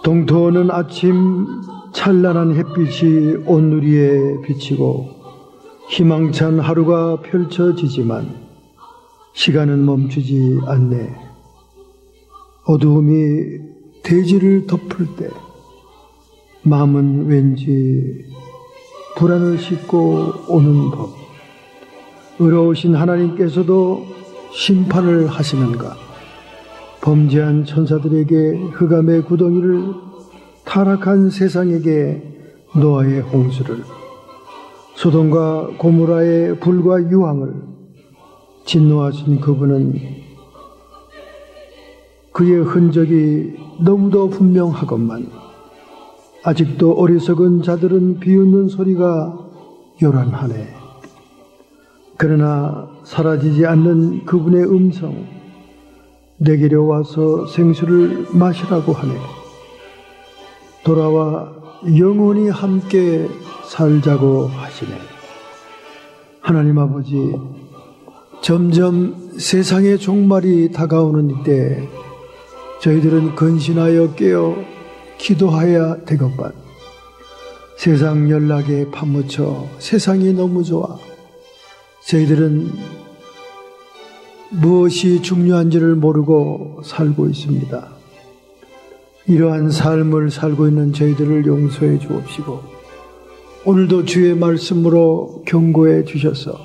동토하는 아침 찬란한 햇빛이 온누리에 비치고 희망찬 하루가 펼쳐지지만 시간은 멈추지 않네. 어두움이 대지를 덮을 때 마음은 왠지 불안을 싣고 오는 법. 의로우신 하나님께서도 심판을 하시는가? 범죄한 천사들에게 흑암의 구덩이를, 타락한 세상에게 노아의 홍수를, 소돔과 고모라의 불과 유황을 진노하신 그분은 그의 흔적이 너무도 분명하건만 아직도 어리석은 자들은 비웃는 소리가 요란하네. 그러나 사라지지 않는 그분의 음성, 내게로 와서 생수를 마시라고 하네. 돌아와 영원히 함께 살자고 하시네. 하나님 아버지, 점점 세상의 종말이 다가오는 이때 저희들은 근신하여 깨어 기도해야 되겠반. 세상 연락에 파묻혀 세상이 너무 좋아 저희들은 무엇이 중요한지를 모르고 살고 있습니다. 이러한 삶을 살고 있는 저희들을 용서해 주옵시고 오늘도 주의 말씀으로 경고해 주셔서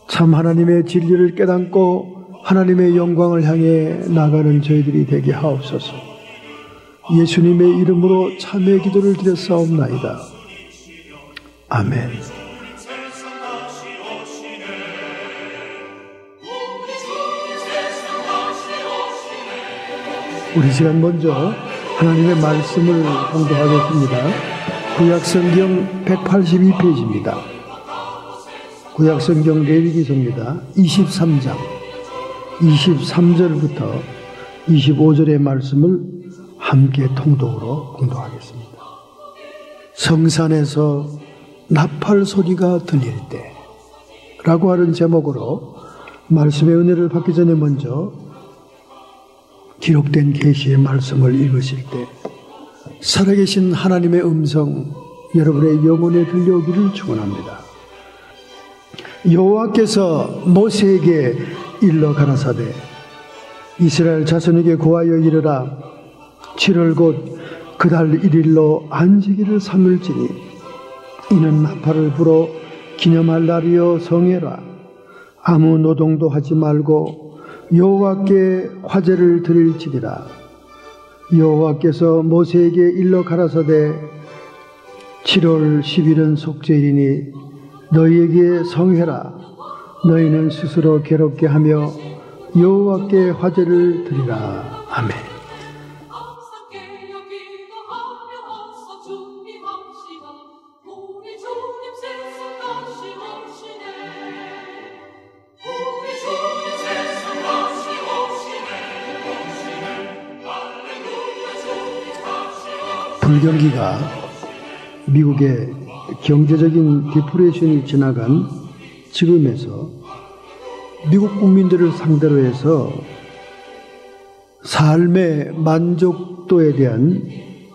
참 하나님의 진리를 깨닫고 하나님의 영광을 향해 나가는 저희들이 되게 하옵소서. 예수님의 이름으로 참회 기도를 드렸사옵나이다. 아멘. 우리 시간 먼저 하나님의 말씀을 공부하겠습니다. 구약성경 182페이지입니다. 구약성경 레위기서입니다. 23장 23절부터 25절의 말씀을 함께 통독으로 공독하겠습니다. 성산에서 나팔 소리가 들릴 때 라고 하는 제목으로 말씀의 은혜를 받기 전에 먼저 기록된 계시의 말씀을 읽으실 때 살아계신 하나님의 음성 여러분의 영혼에 들려오기를 축원합니다. 여호와께서 모세에게 일러 가라사대 이스라엘 자손에게 고하여 이르라. 7월 곧 그달 1일로 안식일을 삼을지니 이는 나팔을 불어 기념할 날이여 성회라. 아무 노동도 하지 말고 여호와께 화제를 드릴지니라. 여호와께서 모세에게 일러 가라사대 7월 10일은 속죄일이니 너희에게 성회라. 너희는 스스로 괴롭게 하며 여호와께 화제를 드리라. 아멘. 불경기가 미국의 경제적인 디프레션이 지나간 지금에서 미국 국민들을 상대로 해서 삶의 만족도에 대한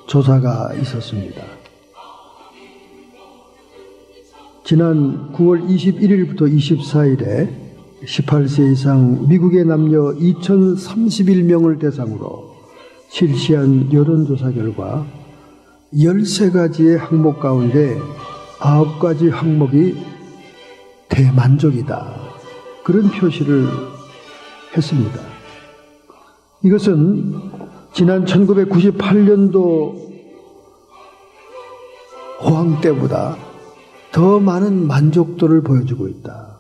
조사가 있었습니다. 지난 9월 21일부터 24일에 18세 이상 미국의 남녀 2031명을 대상으로 실시한 여론조사 결과 13가지의 항목 가운데 9가지 항목이 대만족이다. 그런 표시를 했습니다. 이것은 지난 1998년도 호황 때보다 더 많은 만족도를 보여주고 있다.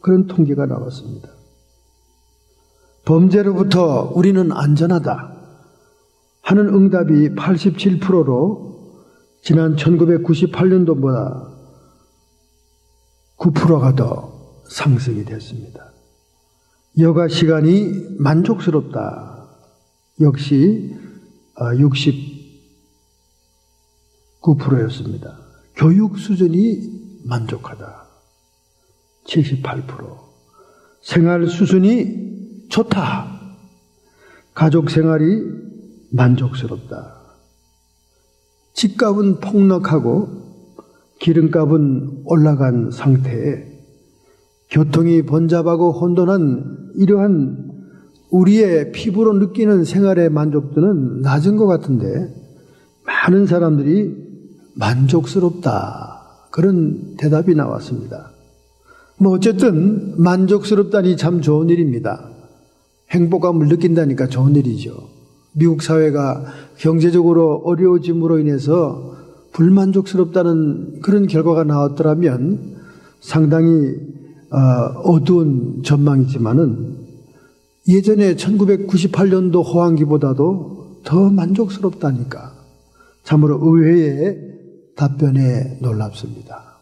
그런 통계가 나왔습니다. 범죄로부터 우리는 안전하다 하는 응답이 87%로 지난 1998년도보다 9%가 더 상승이 됐습니다. 여가 시간이 만족스럽다. 역시 69%였습니다. 교육 수준이 만족하다. 78%. 생활 수준이 좋다. 가족 생활이 만족스럽다. 집값은 폭락하고 기름값은 올라간 상태에 교통이 번잡하고 혼돈한 이러한 우리의 피부로 느끼는 생활의 만족도는 낮은 것 같은데 많은 사람들이 만족스럽다. 그런 대답이 나왔습니다. 어쨌든 만족스럽다니 참 좋은 일입니다. 행복감을 느낀다니까 좋은 일이죠. 미국 사회가 경제적으로 어려워짐으로 인해서 불만족스럽다는 그런 결과가 나왔더라면 상당히 어두운 전망이지만은 예전에 1998년도 호황기보다도 더 만족스럽다니까 참으로 의외의 답변에 놀랍습니다.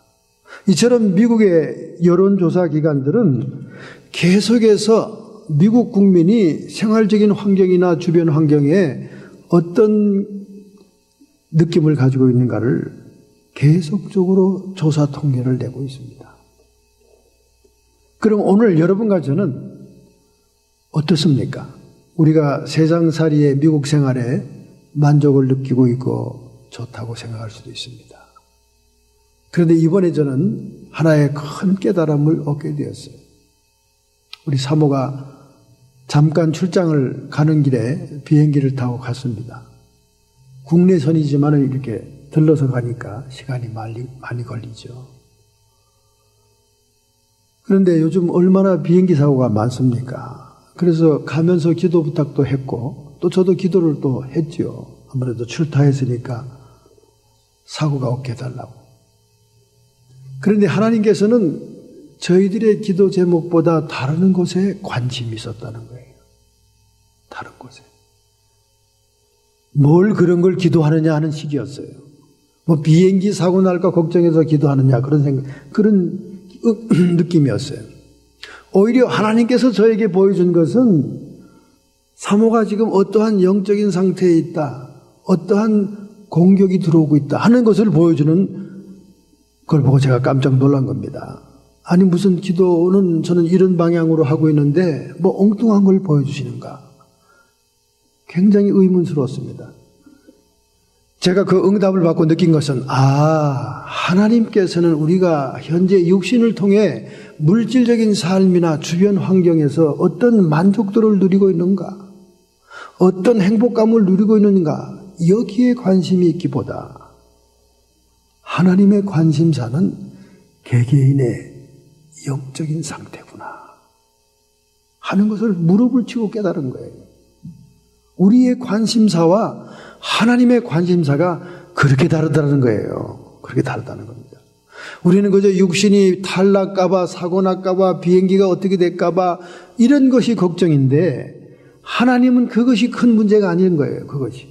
이처럼 미국의 여론조사 기관들은 계속해서 미국 국민이 생활적인 환경이나 주변 환경에 어떤 느낌을 가지고 있는가를 계속적으로 조사 통계를 내고 있습니다. 그럼 오늘 여러분과 저는 어떻습니까? 우리가 세상살이의 미국 생활에 만족을 느끼고 있고 좋다고 생각할 수도 있습니다. 그런데 이번에 저는 하나의 큰 깨달음을 얻게 되었어요. 우리 사모가 잠깐 출장을 가는 길에 비행기를 타고 갔습니다. 국내선이지만 이렇게 들러서 가니까 시간이 많이 걸리죠. 그런데 요즘 얼마나 비행기 사고가 많습니까? 그래서 가면서 기도 부탁도 했고 또 저도 기도를 또 했죠. 아무래도 출타했으니까 사고가 없게 해달라고. 그런데 하나님께서는 저희들의 기도 제목보다 다른 곳에 관심이 있었다는 거예요. 다른 곳에. 뭘 그런 걸 기도하느냐 하는 식이었어요. 비행기 사고 날까 걱정해서 기도하느냐 그런 느낌이었어요. 오히려 하나님께서 저에게 보여준 것은 사모가 지금 어떠한 영적인 상태에 있다, 어떠한 공격이 들어오고 있다 하는 것을 보여주는 그걸 보고 제가 깜짝 놀란 겁니다. 아니 무슨 기도는 저는 이런 방향으로 하고 있는데 엉뚱한 걸 보여주시는가. 굉장히 의문스러웠습니다. 제가 그 응답을 받고 느낀 것은 하나님께서는 우리가 현재 육신을 통해 물질적인 삶이나 주변 환경에서 어떤 만족도를 누리고 있는가, 어떤 행복감을 누리고 있는가 여기에 관심이 있기보다 하나님의 관심사는 개개인의 영적인 상태구나 하는 것을 무릎을 치고 깨달은 거예요. 우리의 관심사와 하나님의 관심사가 그렇게 다르다는 거예요. 그렇게 다르다는 겁니다. 우리는 그저 육신이 탈날까봐, 사고 날까봐, 비행기가 어떻게 될까봐 이런 것이 걱정인데 하나님은 그것이 큰 문제가 아닌 거예요. 그것이.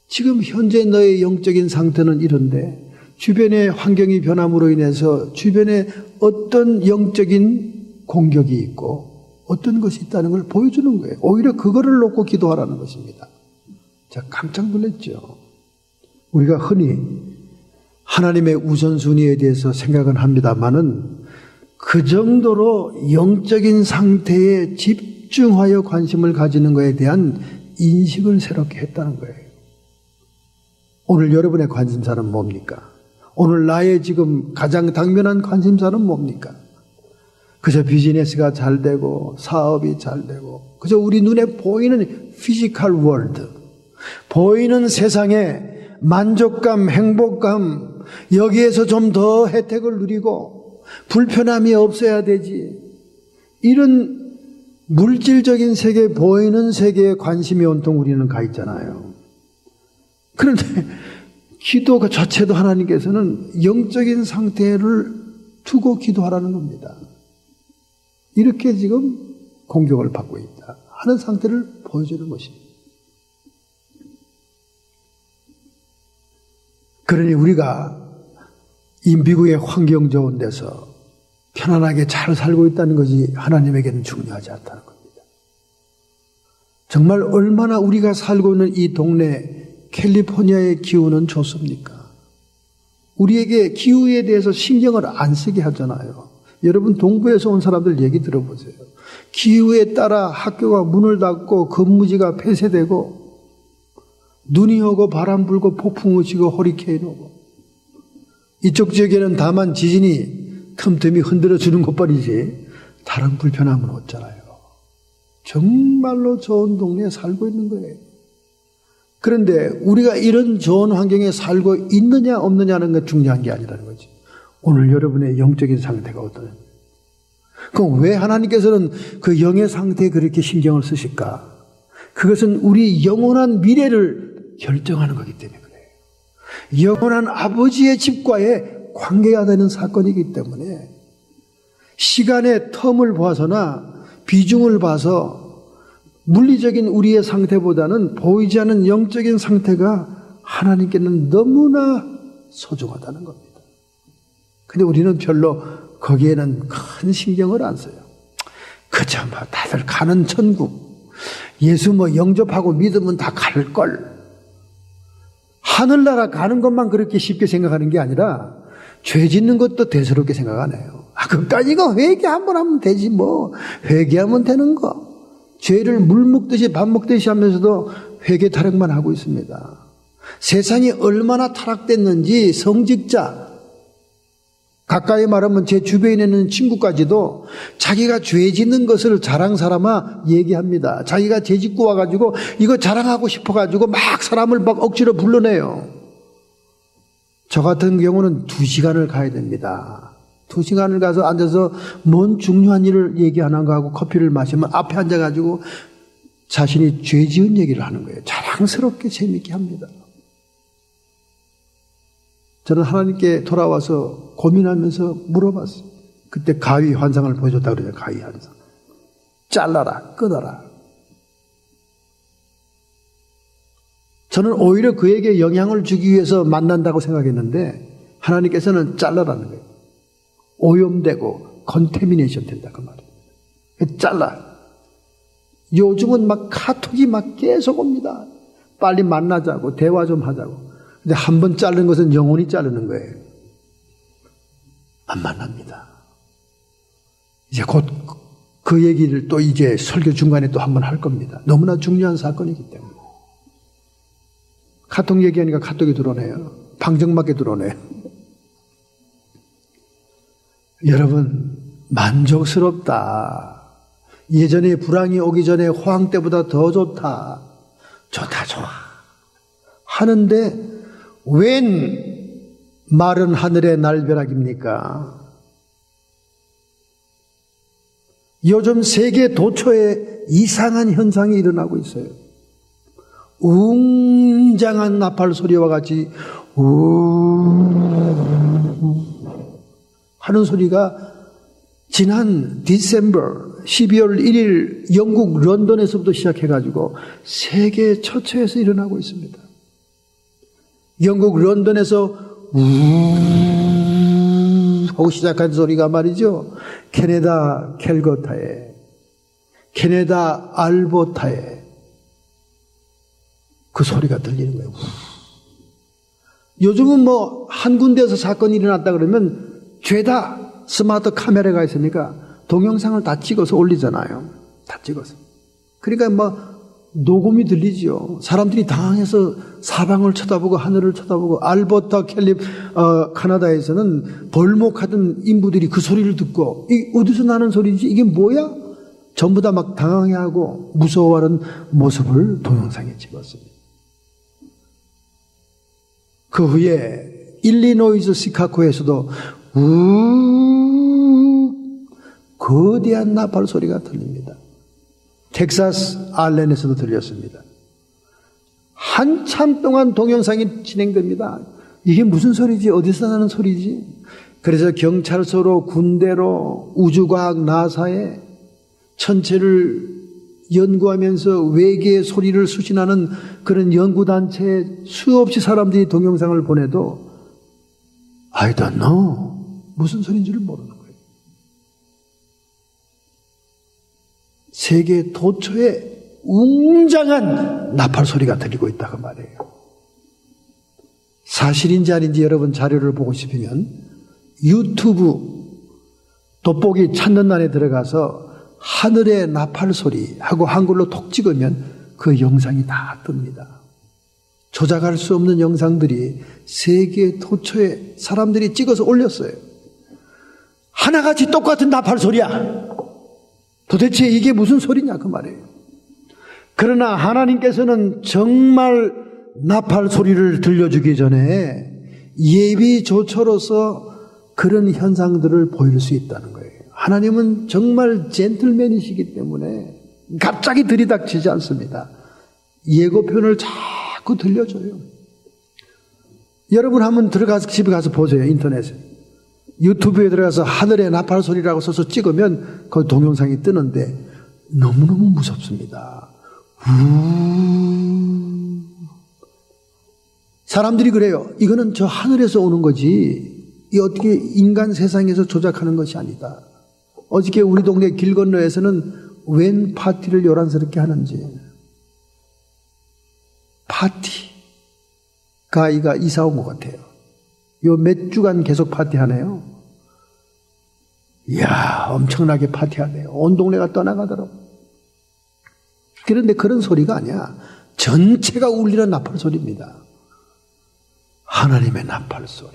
지금 현재 너의 영적인 상태는 이런데 주변의 환경이 변함으로 인해서 주변에 어떤 영적인 공격이 있고 어떤 것이 있다는 걸 보여주는 거예요. 오히려 그거를 놓고 기도하라는 것입니다. 제가 깜짝 놀랐죠. 우리가 흔히 하나님의 우선순위에 대해서 생각은 합니다만은 그 정도로 영적인 상태에 집중하여 관심을 가지는 것에 대한 인식을 새롭게 했다는 거예요. 오늘 여러분의 관심사는 뭡니까? 오늘 나의 지금 가장 당면한 관심사는 뭡니까? 그저 비즈니스가 잘 되고 사업이 잘 되고 그저 우리 눈에 보이는 피지컬 월드, 보이는 세상의 만족감, 행복감 여기에서 좀 더 혜택을 누리고 불편함이 없어야 되지. 이런 물질적인 세계, 보이는 세계에 관심이 온통 우리는 가 있잖아요. 그런데 기도 그 자체도 하나님께서는 영적인 상태를 두고 기도하라는 겁니다. 이렇게 지금 공격을 받고 있다 하는 상태를 보여주는 것입니다. 그러니 우리가 이 미국의 환경 좋은 데서 편안하게 잘 살고 있다는 것이 하나님에게는 중요하지 않다는 겁니다. 정말 얼마나 우리가 살고 있는 이 동네 캘리포니아의 기후는 좋습니까? 우리에게 기후에 대해서 신경을 안 쓰게 하잖아요. 여러분 동부에서 온 사람들 얘기 들어보세요. 기후에 따라 학교가 문을 닫고 근무지가 폐쇄되고 눈이 오고 바람 불고 폭풍 우치고 허리케인 오고 이쪽 지역에는 다만 지진이 틈틈이 흔들어주는 것뿐이지 다른 불편함은 없잖아요. 정말로 좋은 동네에 살고 있는 거예요. 그런데 우리가 이런 좋은 환경에 살고 있느냐 없느냐는 게 중요한 게 아니라는 거지. 오늘 여러분의 영적인 상태가 어떠냐. 그럼 왜 하나님께서는 그 영의 상태에 그렇게 신경을 쓰실까? 그것은 우리 영원한 미래를 결정하는 거기 때문에 그래요. 영원한 아버지의 집과의 관계가 되는 사건이기 때문에 시간의 텀을 봐서나 비중을 봐서 물리적인 우리의 상태보다는 보이지 않는 영적인 상태가 하나님께는 너무나 소중하다는 겁니다. 근데 우리는 별로 거기에는 큰 신경을 안 써요. 그저 뭐 다들 가는 천국, 예수 뭐 영접하고 믿으면 다 갈걸. 하늘나라 가는 것만 그렇게 쉽게 생각하는 게 아니라 죄 짓는 것도 대수롭게 생각하네요. 그까지 이거 회개 한번 하면 되지 뭐. 회개하면 되는 거. 죄를 물 먹듯이 밥 먹듯이 하면서도 회개 타령만 하고 있습니다. 세상이 얼마나 타락됐는지 성직자, 가까이 말하면 제 주변에 있는 친구까지도 자기가 죄 짓는 것을 자랑 삼아 얘기합니다. 자기가 죄 짓고 와가지고 이거 자랑하고 싶어가지고 막 사람을 막 억지로 불러내요. 저 같은 경우는 2시간을 가야 됩니다. 2시간을 가서 앉아서 뭔 중요한 일을 얘기하는가 하고 커피를 마시면 앞에 앉아가지고 자신이 죄 지은 얘기를 하는 거예요. 자랑스럽게 재밌게 합니다. 저는 하나님께 돌아와서 고민하면서 물어봤어요. 그때 가위 환상을 보여줬다고 그래요. 가위 환상. 잘라라, 끊어라. 저는 오히려 그에게 영향을 주기 위해서 만난다고 생각했는데 하나님께서는 잘라라는 거예요. 오염되고 컨테미네이션 된다 그 말이에요. 잘라. 요즘은 막 카톡이 막 계속 옵니다. 빨리 만나자고 대화 좀 하자고. 근데 한 번 자른 것은 영원히 자르는 거예요. 안 만납니다. 이제 곧 그 얘기를 또 이제 설교 중간에 또 한 번 할 겁니다. 너무나 중요한 사건이기 때문에. 카톡 얘기하니까 카톡이 들어오네요. 방정맞게 들어오네요. 여러분, 만족스럽다. 예전에 불황이 오기 전에 호황 때보다 더 좋다. 좋다, 좋아. 하는데, 웬 마른 하늘의 날벼락입니까? 요즘 세계 도처에 이상한 현상이 일어나고 있어요. 웅장한 나팔 소리와 같이 하는 소리가 지난 디셈버 12월 1일 영국 런던에서부터 시작해가지고 세계 처처에서 일어나고 있습니다. 영국 런던에서 하고 시작한 소리가 말이죠. 캐나다 캘거타에, 캐나다 알버타에 그 소리가 들리는 거예요. 요즘은 뭐 한 군데에서 사건이 일어났다 그러면 죄다 스마트 카메라가 있으니까 동영상을 다 찍어서 올리잖아요. 다 찍어서. 그러니까 뭐 녹음이 들리지요. 사람들이 당황해서 사방을 쳐다보고 하늘을 쳐다보고 알버타 캐나다에서는 벌목하던 인부들이 그 소리를 듣고 이 어디서 나는 소리지? 이게 뭐야? 전부 다 막 당황해하고 무서워하는 모습을 동영상에 찍었습니다. 그 후에 일리노이즈 시카고에서도 거대한 나팔 소리가 들립니다. 텍사스 알렌에서도 들렸습니다. 한참 동안 동영상이 진행됩니다. 이게 무슨 소리지? 어디서 나는 소리지? 그래서 경찰서로 군대로 우주과학 나사에 천체를 연구하면서 외계의 소리를 수신하는 그런 연구단체에 수없이 사람들이 동영상을 보내도 I don't know. 무슨 소리인지를 모르는 거예요. 세계 도처에 웅장한 나팔 소리가 들리고 있다고 말해요. 사실인지 아닌지 여러분 자료를 보고 싶으면 유튜브 돋보기 찾는 난에 들어가서 하늘의 나팔 소리 하고 한글로 톡 찍으면 그 영상이 다 뜹니다. 조작할 수 없는 영상들이 세계 토처에 사람들이 찍어서 올렸어요. 하나같이 똑같은 나팔 소리야. 도대체 이게 무슨 소리냐 그 말이에요. 그러나 하나님께서는 정말 나팔 소리를 들려주기 전에 예비 조처로서 그런 현상들을 보일 수 있다는 거예요. 하나님은 정말 젠틀맨이시기 때문에 갑자기 들이닥치지 않습니다. 예고편을 자꾸 들려줘요. 여러분 한번 들어가서 집에 가서 보세요. 인터넷에 유튜브에 들어가서 하늘의 나팔 소리라고 써서 찍으면 그 동영상이 뜨는데 너무너무 무섭습니다. 사람들이 그래요. 이거는 저 하늘에서 오는 거지 이 어떻게 인간 세상에서 조작하는 것이 아니다. 어저께 우리 동네 길 건너에서는 웬 파티를 요란스럽게 하는지. 파티가 아이가 이사 온 것 같아요. 요 몇 주간 계속 파티하네요. 이야, 엄청나게 파티하네요. 온 동네가 떠나가더라고. 그런데 그런 소리가 아니야. 전체가 울리는 나팔 소리입니다. 하나님의 나팔 소리.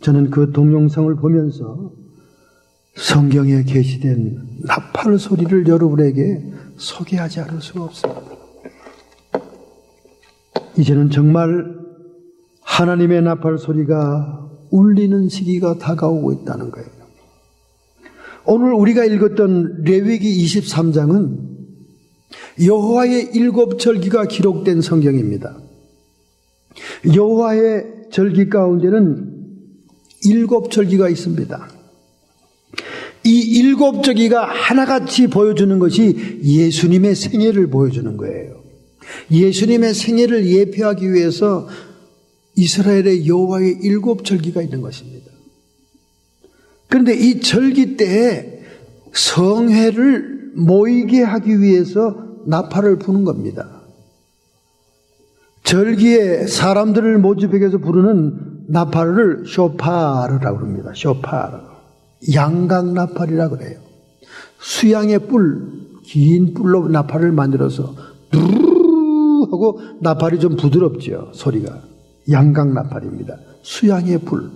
저는 그 동영상을 보면서 성경에 게시된 나팔 소리를 여러분에게 소개하지 않을 수가 없습니다. 이제는 정말 하나님의 나팔 소리가 울리는 시기가 다가오고 있다는 거예요. 오늘 우리가 읽었던 레위기 23장은 여호와의 7절기가 기록된 성경입니다. 여호와의 절기 가운데는 7절기가 있습니다. 이 7절기가 하나같이 보여주는 것이 예수님의 생애를 보여주는 거예요. 예수님의 생애를 예표하기 위해서 이스라엘의 여호와의 7절기가 있는 것입니다. 그런데 이 절기 때에 성회를 모이게 하기 위해서 나팔을 부는 겁니다. 절기에 사람들을 모집하기 위해서 부르는 나팔을 쇼파르라고 합니다. 쇼파르. 양강나팔이라고 그래요. 수양의 뿔, 긴 뿔로 나팔을 만들어서 두루루 하고 나팔이 좀 부드럽죠. 소리가. 양강나팔입니다. 수양의 뿔.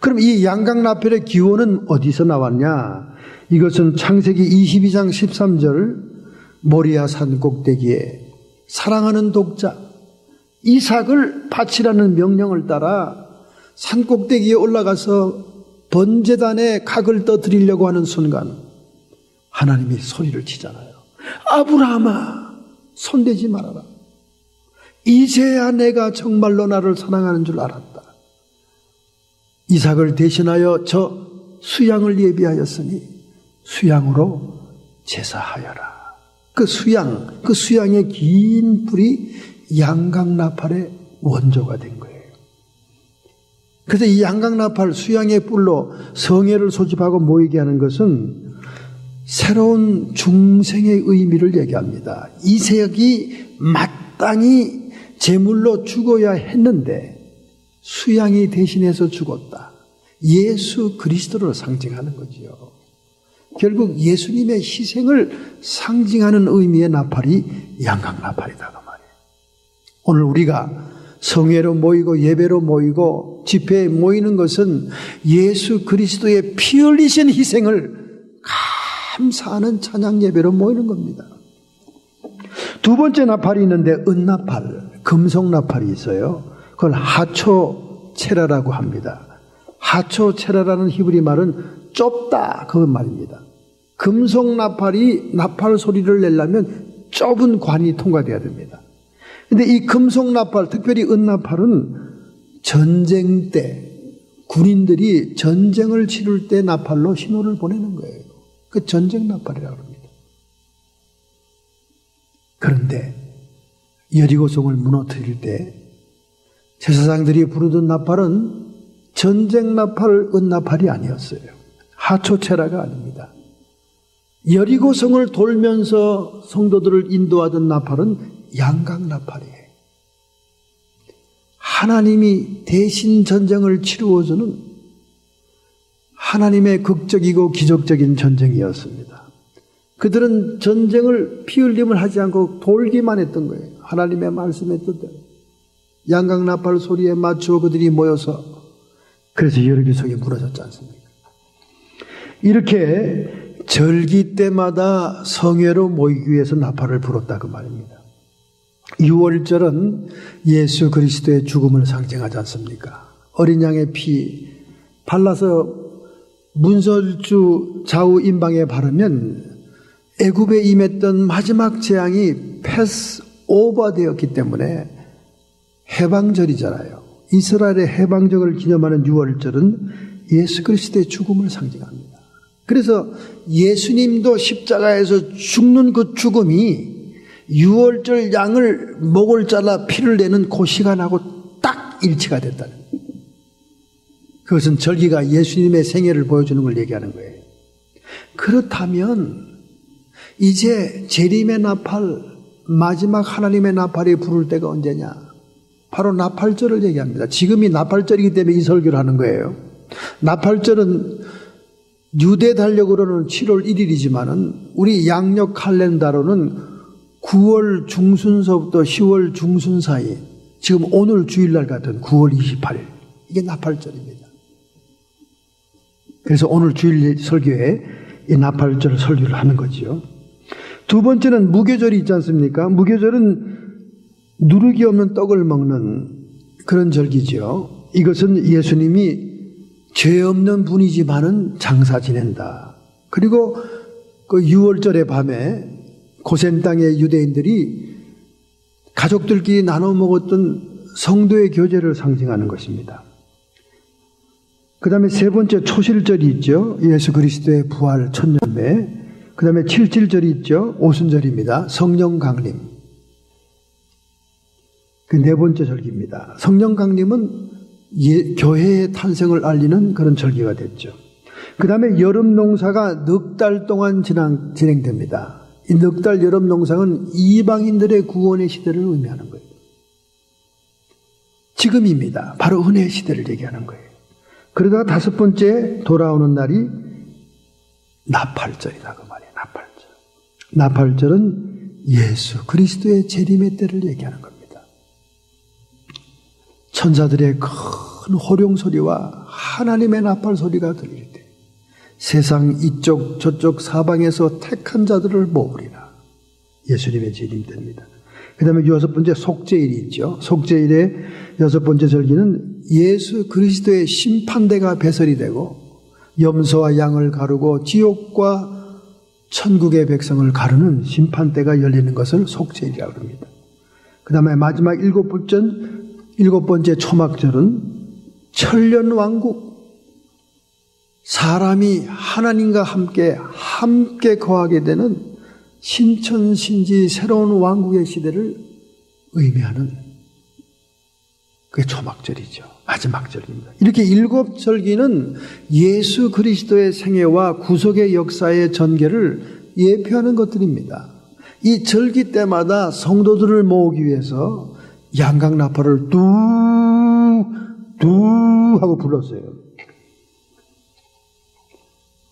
그럼 이 양강나팔의 기원은 어디서 나왔냐? 이것은 창세기 22장 13절 모리아 산 꼭대기에 사랑하는 독자 이삭을 바치라는 명령을 따라 산 꼭대기에 올라가서 번제단에 각을 떠드리려고 하는 순간 하나님이 소리를 치잖아요. 아브라함아, 손대지 말아라. 이제야 내가 정말로 나를 사랑하는 줄 알았다. 이삭을 대신하여 저 수양을 예비하였으니 수양으로 제사하여라. 그 수양의 긴 뿔이 양강나팔의 원조가 된 거예요. 그래서 이 양강나팔 수양의 뿔로 성회를 소집하고 모이게 하는 것은 새로운 중생의 의미를 얘기합니다. 이삭이 마땅히 제물로 죽어야 했는데 수양이 대신해서 죽었다. 예수 그리스도를 상징하는 거지요. 결국 예수님의 희생을 상징하는 의미의 나팔이 양강나팔이다 그 말이에요. 오늘 우리가 성회로 모이고 예배로 모이고 집회에 모이는 것은 예수 그리스도의 피 흘리신 희생을 감사하는 찬양 예배로 모이는 겁니다. 두 번째 나팔이 있는데 은나팔, 금속나팔이 있어요. 그걸 하초체라라고 합니다. 하초체라라는 히브리 말은 좁다 그 말입니다. 금속나팔이 나팔 소리를 내려면 좁은 관이 통과돼야 됩니다. 근데 이 금속나팔, 특별히 은나팔은 전쟁 때 군인들이 전쟁을 치를 때 나팔로 신호를 보내는 거예요. 그 전쟁 나팔이라고 합니다. 그런데 여리고성을 무너뜨릴 때 제사장들이 부르던 나팔은 전쟁 나팔, 은나팔이 아니었어요. 하초체라가 아닙니다. 여리고성을 돌면서 성도들을 인도하던 나팔은 양강나팔이에요. 하나님이 대신 전쟁을 치루어주는 하나님의 극적이고 기적적인 전쟁이었습니다. 그들은 전쟁을 피 흘림을 하지 않고 돌기만 했던 거예요. 하나님의 말씀에 뜻대로. 양강나팔 소리에 맞추어 그들이 모여서, 그래서 여리고성이 무너졌지 않습니까? 이렇게 절기 때마다 성회로 모이기 위해서 나팔을 불었다 그 말입니다. 유월절은 예수 그리스도의 죽음을 상징하지 않습니까? 어린 양의 피 발라서 문설주 좌우 임방에 바르면 애굽에 임했던 마지막 재앙이 패스 오버되었기 때문에 해방절이잖아요. 이스라엘의 해방절을 기념하는 유월절은 예수 그리스도의 죽음을 상징합니다. 그래서 예수님도 십자가에서 죽는 그 죽음이 유월절 양을 목을 잘라 피를 내는 그 시간하고 딱 일치가 됐다는 거예요. 그것은 절기가 예수님의 생애를 보여주는 걸 얘기하는 거예요. 그렇다면 이제 재림의 나팔, 마지막 하나님의 나팔이 부를 때가 언제냐? 바로 나팔절을 얘기합니다. 지금이 나팔절이기 때문에 이 설교를 하는 거예요. 나팔절은 유대 달력으로는 7월 1일이지만은 우리 양력 칼렌다로는 9월 중순서부터 10월 중순 사이, 지금 오늘 주일날 같은 9월 28일, 이게 나팔절입니다. 그래서 오늘 주일 설교에 이 나팔절 설교를 하는 거지요. 두 번째는 무교절이 있지 않습니까? 무교절은 누룩이 없는 떡을 먹는 그런 절기죠. 이것은 예수님이 죄 없는 분이지만은 장사 지낸다. 그리고 그 유월절의 밤에 고센 땅의 유대인들이 가족들끼리 나눠 먹었던 성도의 교제를 상징하는 것입니다. 그 다음에 세 번째 초실절이 있죠. 예수 그리스도의 부활 천년배. 그 다음에 칠칠절이 있죠. 오순절입니다. 성령 강림. 그 네 번째 절기입니다. 성령 강림은 교회의 탄생을 알리는 그런 절기가 됐죠. 그 다음에 여름 농사가 넉 달 동안 진행됩니다. 이 넉 달 여름 농사는 이방인들의 구원의 시대를 의미하는 거예요. 지금입니다. 바로 은혜의 시대를 얘기하는 거예요. 그러다가 다섯 번째 돌아오는 날이 나팔절이다 그 말이에요. 나팔절. 나팔절은 예수 그리스도의 재림의 때를 얘기하는 겁니다. 천사들의 큰 호령 소리와 하나님의 나팔 소리가 들릴 때 세상 이쪽 저쪽 사방에서 택한 자들을 모으리라. 예수님의 재림 때입니다. 그 다음에 여섯 번째 속죄일이 있죠. 속죄일의 여섯 번째 절기는 예수 그리스도의 심판대가 배설이 되고 염소와 양을 가르고 지옥과 천국의 백성을 가르는 심판대가 열리는 것을 속죄일이라고 합니다. 그 다음에 마지막 일곱 번째 초막절은 천년왕국, 사람이 하나님과 함께 거하게 되는 신천신지 새로운 왕국의 시대를 의미하는 그게 초막절이죠. 마지막 절기입니다. 이렇게 일곱 절기는 예수 그리스도의 생애와 구속의 역사의 전개를 예표하는 것들입니다. 이 절기 때마다 성도들을 모으기 위해서 양강나팔을 뚜 하고 불렀어요.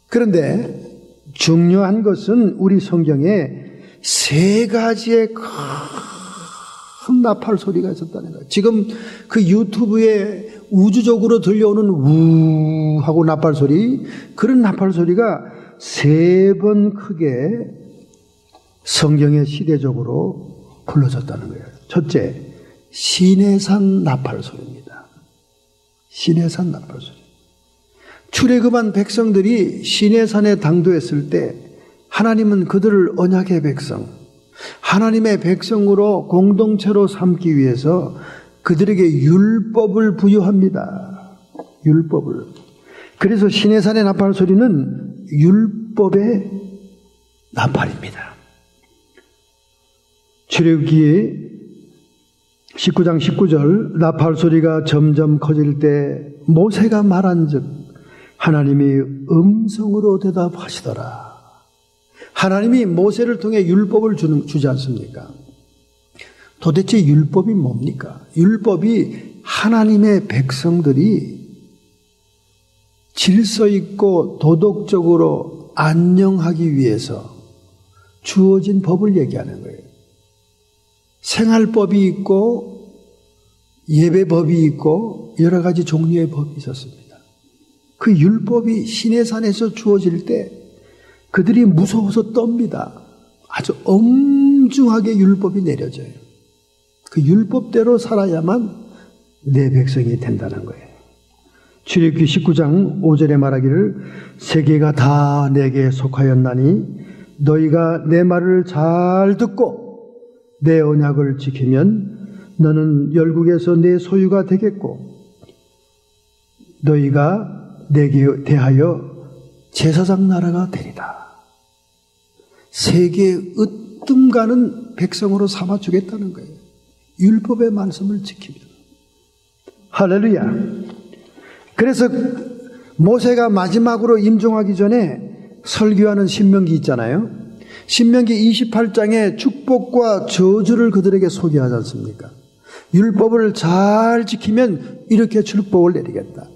그런데 중요한 것은 우리 성경에 세 가지의 큰 나팔 소리가 있었다는 거예요. 지금 그 유튜브에 우주적으로 들려오는 우 하고 나팔 소리, 그런 나팔 소리가 세 번 크게 성경에 시대적으로 불러졌다는 거예요. 첫째, 시내산 나팔 소리입니다. 시내산 나팔 소리. 출애굽한 백성들이 시내산에 당도했을 때 하나님은 그들을 언약의 백성, 하나님의 백성으로 공동체로 삼기 위해서 그들에게 율법을 부여합니다. 율법을. 그래서 시내산의 나팔 소리는 율법의 나팔입니다. 출애굽기 19장 19절 나팔 소리가 점점 커질 때 모세가 말한즉 하나님이 음성으로 대답하시더라. 하나님이 모세를 통해 율법을 주지 않습니까? 도대체 율법이 뭡니까? 율법이 하나님의 백성들이 질서 있고 도덕적으로 안녕하기 위해서 주어진 법을 얘기하는 거예요. 생활법이 있고 예배법이 있고 여러 가지 종류의 법이 있었습니다. 그 율법이 시내산에서 주어질 때 그들이 무서워서 떱니다. 아주 엄중하게 율법이 내려져요. 그 율법대로 살아야만 내 백성이 된다는 거예요. 출애굽기 19장 5절에 말하기를 세계가 다 내게 속하였나니 너희가 내 말을 잘 듣고 내 언약을 지키면 너는 열국에서 내 소유가 되겠고 너희가 내게 대하여 제사장 나라가 되리다. 세계에 으뜸 가는 백성으로 삼아주겠다는 거예요. 율법의 말씀을 지키면. 할렐루야. 그래서 모세가 마지막으로 임종하기 전에 설교하는 신명기 있잖아요. 신명기 28장에 축복과 저주를 그들에게 소개하지 않습니까? 율법을 잘 지키면 이렇게 축복을 내리겠다.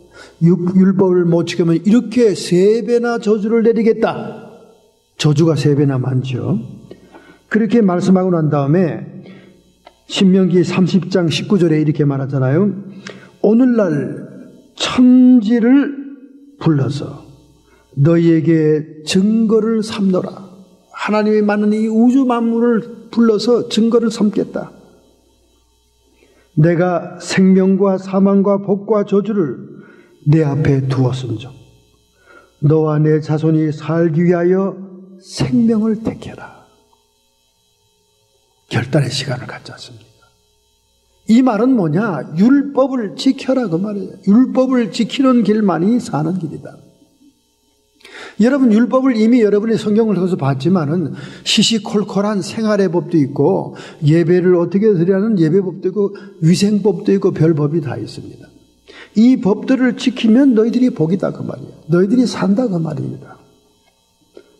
율법을 못 지키면 이렇게 3배나 저주를 내리겠다. 저주가 3배나 많죠. 그렇게 말씀하고 난 다음에 신명기 30장 19절에 이렇게 말하잖아요. 오늘날 천지를 불러서 너희에게 증거를 삼노라. 하나님이 만든 이 우주 만물을 불러서 증거를 삼겠다. 내가 생명과 사망과 복과 저주를 내 앞에 두었음즉 너와 내 자손이 살기 위하여 생명을 택해라. 결단의 시간을 갖지 않습니까? 이 말은 뭐냐? 율법을 지켜라 그 말이에요. 율법을 지키는 길만이 사는 길이다. 여러분 율법을 이미 여러분이 성경을 통해서 봤지만은 시시콜콜한 생활의 법도 있고 예배를 어떻게 드리라는 예배법도 있고 위생법도 있고 별법이 다 있습니다. 이 법들을 지키면 너희들이 복이다 그 말이에요. 너희들이 산다 그 말입니다.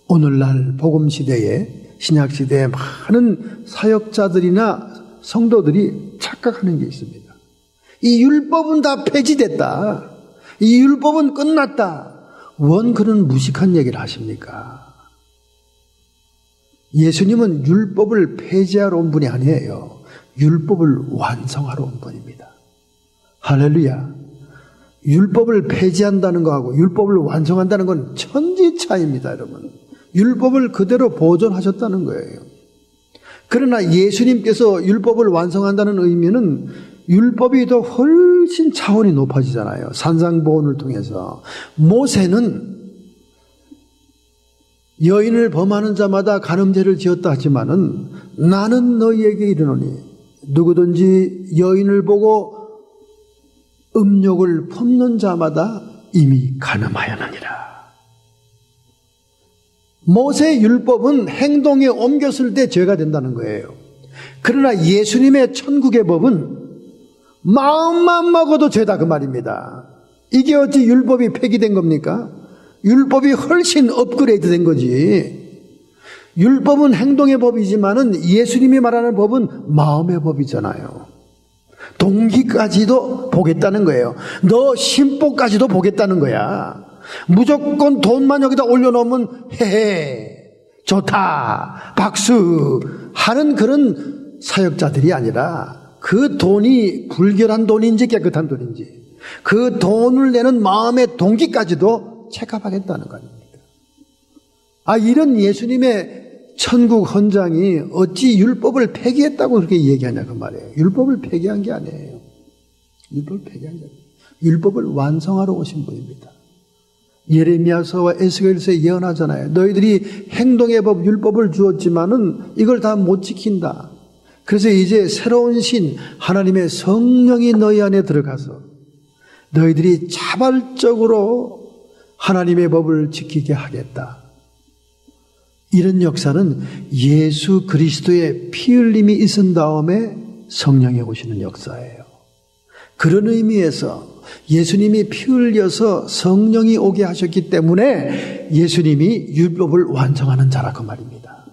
오늘날 복음시대에 신약시대에 많은 사역자들이나 성도들이 착각하는 게 있습니다. 이 율법은 다 폐지됐다. 이 율법은 끝났다. 원 그런 무식한 얘기를 하십니까? 예수님은 율법을 폐지하러 온 분이 아니에요. 율법을 완성하러 온 분입니다. 할렐루야. 율법을 폐지한다는 거하고 율법을 완성한다는 건 천지 차이입니다, 여러분. 율법을 그대로 보존하셨다는 거예요. 그러나 예수님께서 율법을 완성한다는 의미는 율법이 더 훨씬 차원이 높아지잖아요. 산상보훈을 통해서. 모세는 여인을 범하는 자마다 간음죄를 지었다 하지만은 나는 너희에게 이르노니 누구든지 여인을 보고 음욕을 품는 자마다 이미 간음하였느니라. 모세 율법은 행동에 옮겼을 때 죄가 된다는 거예요. 그러나 예수님의 천국의 법은 마음만 먹어도 죄다 그 말입니다. 이게 어찌 율법이 폐기된 겁니까? 율법이 훨씬 업그레이드 된 거지. 율법은 행동의 법이지만은 예수님이 말하는 법은 마음의 법이잖아요. 동기까지도 보겠다는 거예요. 너 심보까지도 보겠다는 거야. 무조건 돈만 여기다 올려놓으면 헤헤 좋다 박수 하는 그런 사역자들이 아니라 그 돈이 불결한 돈인지 깨끗한 돈인지 그 돈을 내는 마음의 동기까지도 체크하겠다는 거 아닙니까? 이런 예수님의 천국 헌장이 어찌 율법을 폐기했다고 그렇게 얘기하냐 그 말이에요. 율법을 폐기한 게 아니에요. 율법을 폐기한 게 아니에요. 율법을 완성하러 오신 분입니다. 예레미야서와 에스겔서에 예언하잖아요. 너희들이 행동의 법, 율법을 주었지만은 이걸 다 못 지킨다. 그래서 이제 새로운 신, 하나님의 성령이 너희 안에 들어가서 너희들이 자발적으로 하나님의 법을 지키게 하겠다. 이런 역사는 예수 그리스도의 피 흘림이 있은 다음에 성령이 오시는 역사예요. 그런 의미에서 예수님이 피 흘려서 성령이 오게 하셨기 때문에 예수님이 율법을 완성하는 자라 그 말입니다.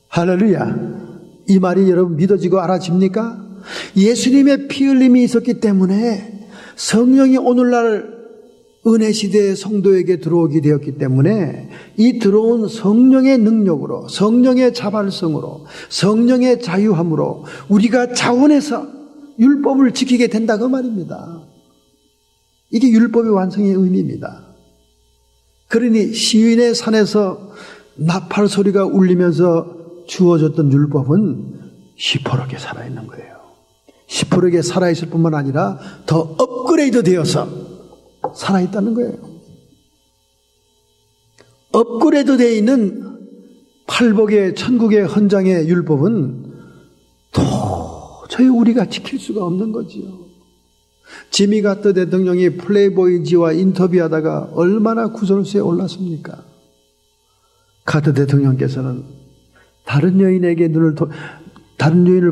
할렐루야. 이 말이 여러분 믿어지고 알아집니까? 예수님의 피 흘림이 있었기 때문에 성령이 오늘날 은혜 시대의 성도에게 들어오게 되었기 때문에 이 들어온 성령의 능력으로, 성령의 자발성으로, 성령의 자유함으로 우리가 자원해서 율법을 지키게 된다 그 말입니다. 이게 율법의 완성의 의미입니다. 그러니 시인의 산에서 나팔 소리가 울리면서 주어졌던 율법은 시퍼렇게 살아있는 거예요. 시퍼렇게 살아있을 뿐만 아니라 더 업그레이드 되어서 살아있다는 거예요. 업그레이드 되어 있는 팔복의 천국의 헌장의 율법은 도저히 우리가 지킬 수가 없는 거지요. 지미 가터 대통령이 플레이보이지와 인터뷰하다가 얼마나 구설수에 올랐습니까? 가터 대통령께서는 다른 여인을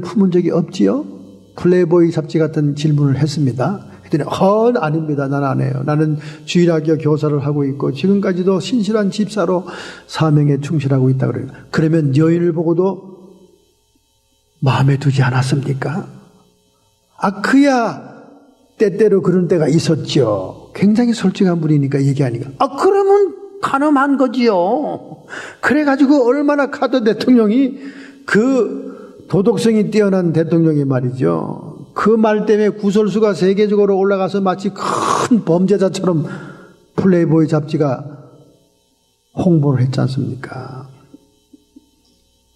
품은 적이 없지요? 플레이보이 잡지 같은 질문을 했습니다. 그랬더니 아닙니다. 난 안 해요. 나는 주일학교 교사를 하고 있고 지금까지도 신실한 집사로 사명에 충실하고 있다 그래요. 그러면 여인을 보고도 마음에 두지 않았습니까? 그야 때때로 그런 때가 있었죠. 굉장히 솔직한 분이니까 얘기하니까 그러면 가늠한 거지요. 그래가지고 얼마나 카터 대통령이 그 도덕성이 뛰어난 대통령이 말이죠. 그 말 때문에 구설수가 세계적으로 올라가서 마치 큰 범죄자처럼 플레이보이 잡지가 홍보를 했지 않습니까?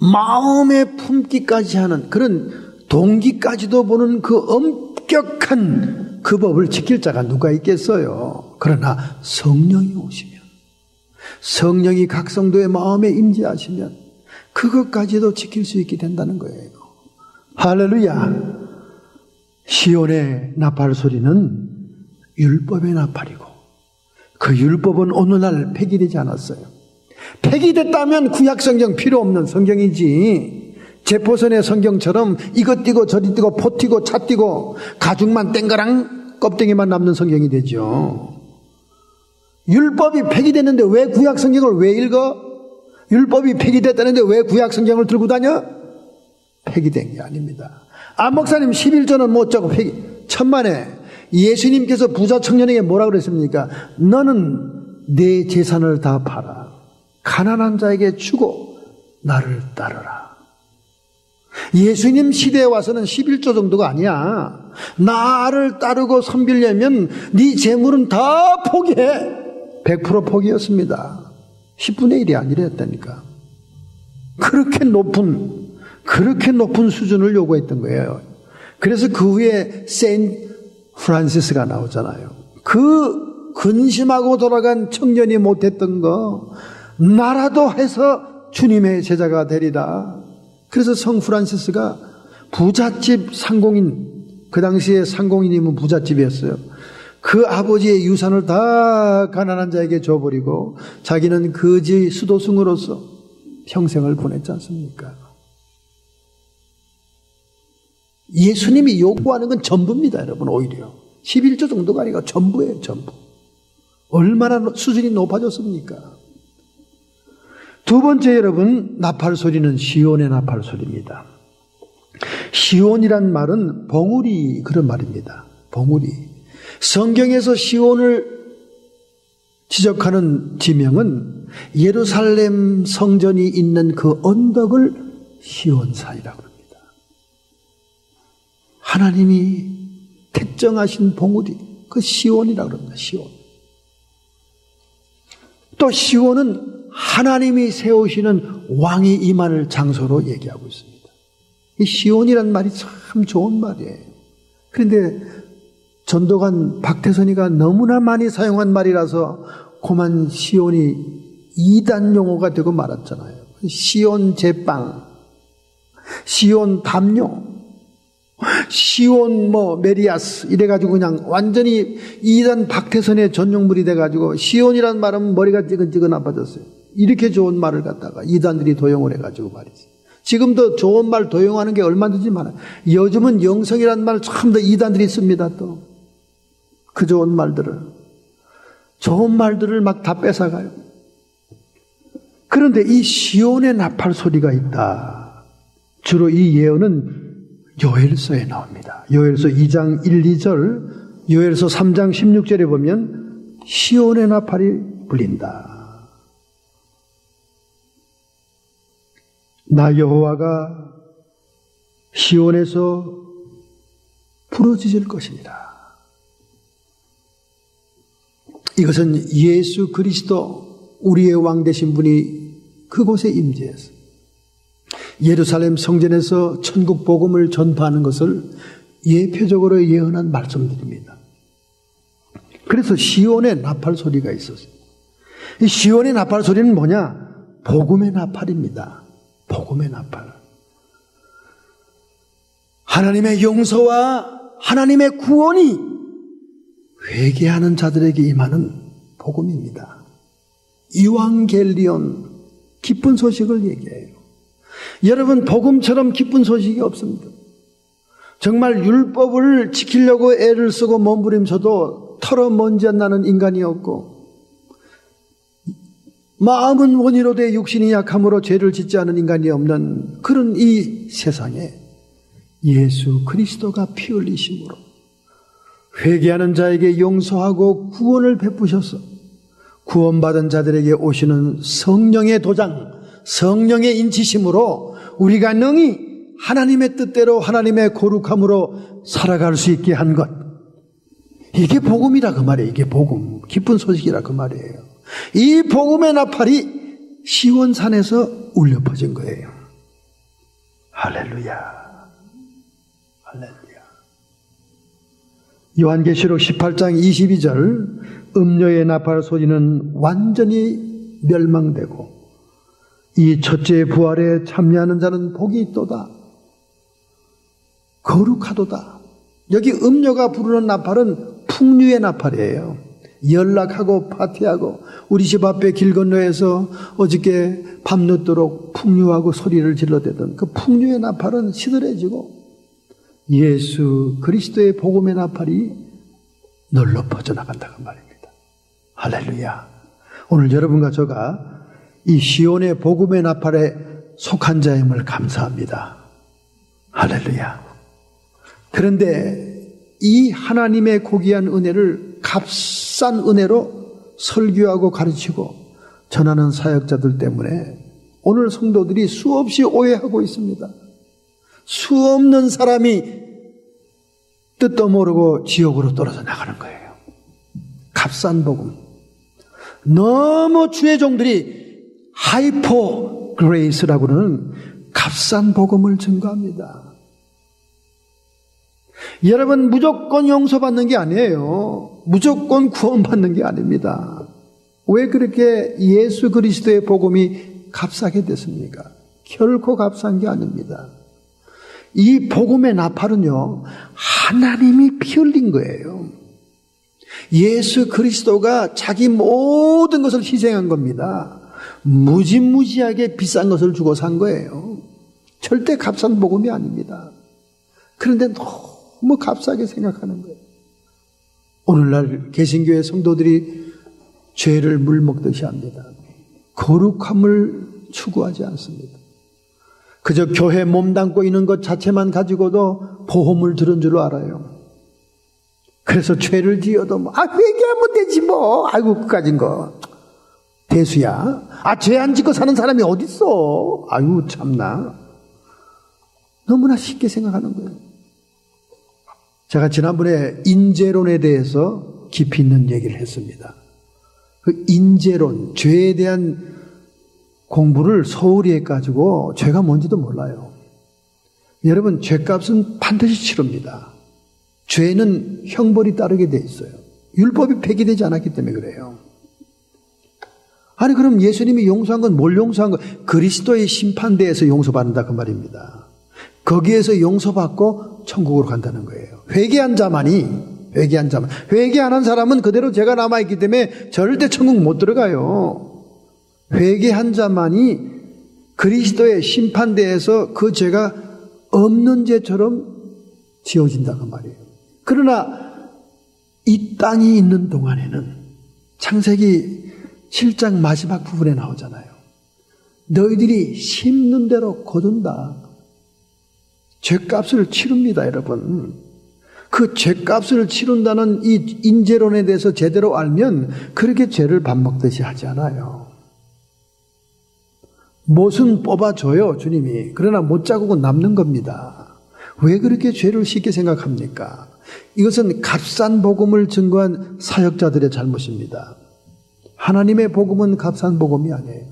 마음에 품기까지 하는 그런 동기까지도 보는 그 엄격한 그 법을 지킬 자가 누가 있겠어요? 그러나 성령이 오시면, 성령이 각 성도의 마음에 임재하시면 그것까지도 지킬 수 있게 된다는 거예요. 할렐루야. 시온의 나팔 소리는 율법의 나팔이고 그 율법은 오늘날 폐기되지 않았어요. 폐기됐다면 구약성경 필요 없는 성경이지, 제포선의 성경처럼 이것 띄고 저리 띄고 포 띄고 차 띄고 가죽만 땡가랑 껍데기만 남는 성경이 되죠. 율법이 폐기됐는데 왜 구약성경을 왜 읽어? 율법이 폐기됐다는데 왜 구약성경을 들고 다녀? 폐기된 게 아닙니다. 목사님 11조는 못 적고 천만에 예수님께서 부자 청년에게 뭐라 그랬습니까? 너는 내 재산을 다 팔아 가난한 자에게 주고 나를 따르라. 예수님 시대에 와서는 11조 정도가 아니야. 나를 따르고 섬기려면 네 재물은 다 포기해. 100% 포기였습니다. 10분의 1이 아니랬다니까. 그렇게 높은 수준을 요구했던 거예요. 그래서 그 후에 세인트 프란시스가 나오잖아요. 그 근심하고 돌아간 청년이 못했던 거 나라도 해서 주님의 제자가 되리라. 그래서 성 프란시스가 부잣집 상공인, 그 당시에 상공인이면 부잣집이었어요. 그 아버지의 유산을 다 가난한 자에게 줘버리고 자기는 거지 수도승으로서 평생을 보냈지 않습니까? 예수님이 요구하는 건 전부입니다, 여러분. 오히려 11조 정도가 아니고 전부예요, 전부. 얼마나 수준이 높아졌습니까? 두 번째, 여러분, 나팔 소리는 시온의 나팔 소리입니다. 시온이란 말은 봉우리, 그런 말입니다. 봉우리. 성경에서 시온을 지적하는 지명은 예루살렘 성전이 있는 그 언덕을 시온산이라고 합니다. 하나님이 택정하신 봉우리, 그 시온이라고 합니다. 시온. 또 시온은 하나님이 세우시는 왕이 임할 장소로 얘기하고 있습니다. 이 시온이란 말이 참 좋은 말이에요. 그런데 전도관 박태선이가 너무나 많이 사용한 말이라서 그만 시온이 이단 용어가 되고 말았잖아요. 시온 제빵, 시온 담요, 시온 메리아스 이래가지고 그냥 완전히 이단 박태선의 전용물이 돼가지고 시온이란 말은 머리가 찌근찌근 아파졌어요. 이렇게 좋은 말을 갖다가 이단들이 도용을 해가지고 말이지. 지금도 좋은 말 도용하는 게 얼마든지 많아요. 요즘은 영성이란 말 참 더 이단들이 씁니다. 또 그 좋은 말들을 막 다 뺏어가요. 그런데 이 시온의 나팔 소리가 있다. 주로 이 예언은 요엘서에 나옵니다. 요엘서 2장 1, 2절, 요엘서 3장 16절에 보면 시온의 나팔이 불린다. 나 여호와가 시온에서 부르짖을 것이니라. 이것은 예수 그리스도 우리의 왕 되신 분이 그곳에 임재해서 예루살렘 성전에서 천국 복음을 전파하는 것을 예표적으로 예언한 말씀들입니다. 그래서 시온의 나팔 소리가 있었어요. 이 시온의 나팔 소리는 뭐냐? 복음의 나팔입니다. 복음의 나팔. 하나님의 용서와 하나님의 구원이 회개하는 자들에게 임하는 복음입니다. 이완겔리온, 기쁜 소식을 얘기해요. 여러분, 복음처럼 기쁜 소식이 없습니다. 정말 율법을 지키려고 애를 쓰고 몸부림쳐도 털어 먼지 안 나는 인간이었고, 마음은 원이로 돼 육신이 약함으로 죄를 짓지 않은 인간이 없는 그런 이 세상에 예수 그리스도가 피 흘리심으로 회개하는 자에게 용서하고 구원을 베푸셔서 구원받은 자들에게 오시는 성령의 도장, 성령의 인치심으로 우리가 능히 하나님의 뜻대로 하나님의 거룩함으로 살아갈 수 있게 한 것, 이게 복음이라 그 말이에요. 이게 복음, 기쁜 소식이라 그 말이에요. 이 복음의 나팔이 시온산에서 울려 퍼진 거예요. 할렐루야, 할렐루야. 요한계시록 18장 22절, 음료의 나팔 소리는 완전히 멸망되고 이 첫째의 부활에 참여하는 자는 복이 있도다, 거룩하도다. 여기 음료가 부르는 나팔은 풍류의 나팔이에요. 연락하고 파티하고 우리 집 앞에 길 건너에서 어저께 밤늦도록 풍류하고 소리를 질러대던 그 풍류의 나팔은 시들해지고 예수 그리스도의 복음의 나팔이 널려 퍼져나간다고 말입니다. 할렐루야. 오늘 여러분과 저가 이 시온의 복음의 나팔에 속한 자임을 감사합니다. 할렐루야. 그런데 이 하나님의 고귀한 은혜를 값싼 은혜로 설교하고 가르치고 전하는 사역자들 때문에 오늘 성도들이 수없이 오해하고 있습니다. 수없는 사람이 뜻도 모르고 지옥으로 떨어져 나가는 거예요. 값싼 복음. 너무 주의 종들이 하이퍼 그레이스라고 하는 값싼 복음을 증거합니다. 여러분, 무조건 용서받는 게 아니에요. 무조건 구원받는 게 아닙니다. 왜 그렇게 예수 그리스도의 복음이 값싸게 됐습니까? 결코 값싼 게 아닙니다. 이 복음의 나팔은요, 하나님이 피 흘린 거예요. 예수 그리스도가 자기 모든 것을 희생한 겁니다. 무지무지하게 비싼 것을 주고 산 거예요. 절대 값싼 복음이 아닙니다. 그런데 너무 값싸게 생각하는 거예요. 오늘날 개신교의 성도들이 죄를 물먹듯이 합니다. 거룩함을 추구하지 않습니다. 그저 교회 몸담고 있는 것 자체만 가지고도 보험을 들은 줄 알아요. 그래서 죄를 지어도 회개하면 되지 뭐. 아이고, 그까진 거 대수야. 죄 안 짓고 사는 사람이 어딨어. 아이고, 참나. 너무나 쉽게 생각하는 거예요. 제가 지난번에 인재론에 대해서 깊이 있는 얘기를 했습니다. 그 인재론, 죄에 대한 공부를 소홀히 해가지고 죄가 뭔지도 몰라요. 여러분, 죄값은 반드시 치릅니다. 죄는 형벌이 따르게 돼 있어요. 율법이 폐기되지 않았기 때문에 그래요. 아니, 그럼 예수님이 용서한 건 뭘 용서한 거? 그리스도의 심판대에서 용서받는다 그 말입니다. 거기에서 용서받고 천국으로 간다는 거예요. 회개한 자만이, 회개 안 한 사람은 그대로 죄가 남아있기 때문에 절대 천국 못 들어가요. 회개한 자만이 그리스도의 심판대에서 그 죄가 없는 죄처럼 지어진다고 말이에요. 그러나 이 땅이 있는 동안에는 창세기 7장 마지막 부분에 나오잖아요. 너희들이 심는 대로 거둔다. 죄값을 치릅니다, 여러분. 그 죄값을 치른다는 이 인재론에 대해서 제대로 알면 그렇게 죄를 밥 먹듯이 하지 않아요. 못은 뽑아줘요, 주님이. 그러나 못자국은 남는 겁니다. 왜 그렇게 죄를 쉽게 생각합니까? 이것은 값싼 복음을 증거한 사역자들의 잘못입니다. 하나님의 복음은 값싼 복음이 아니에요.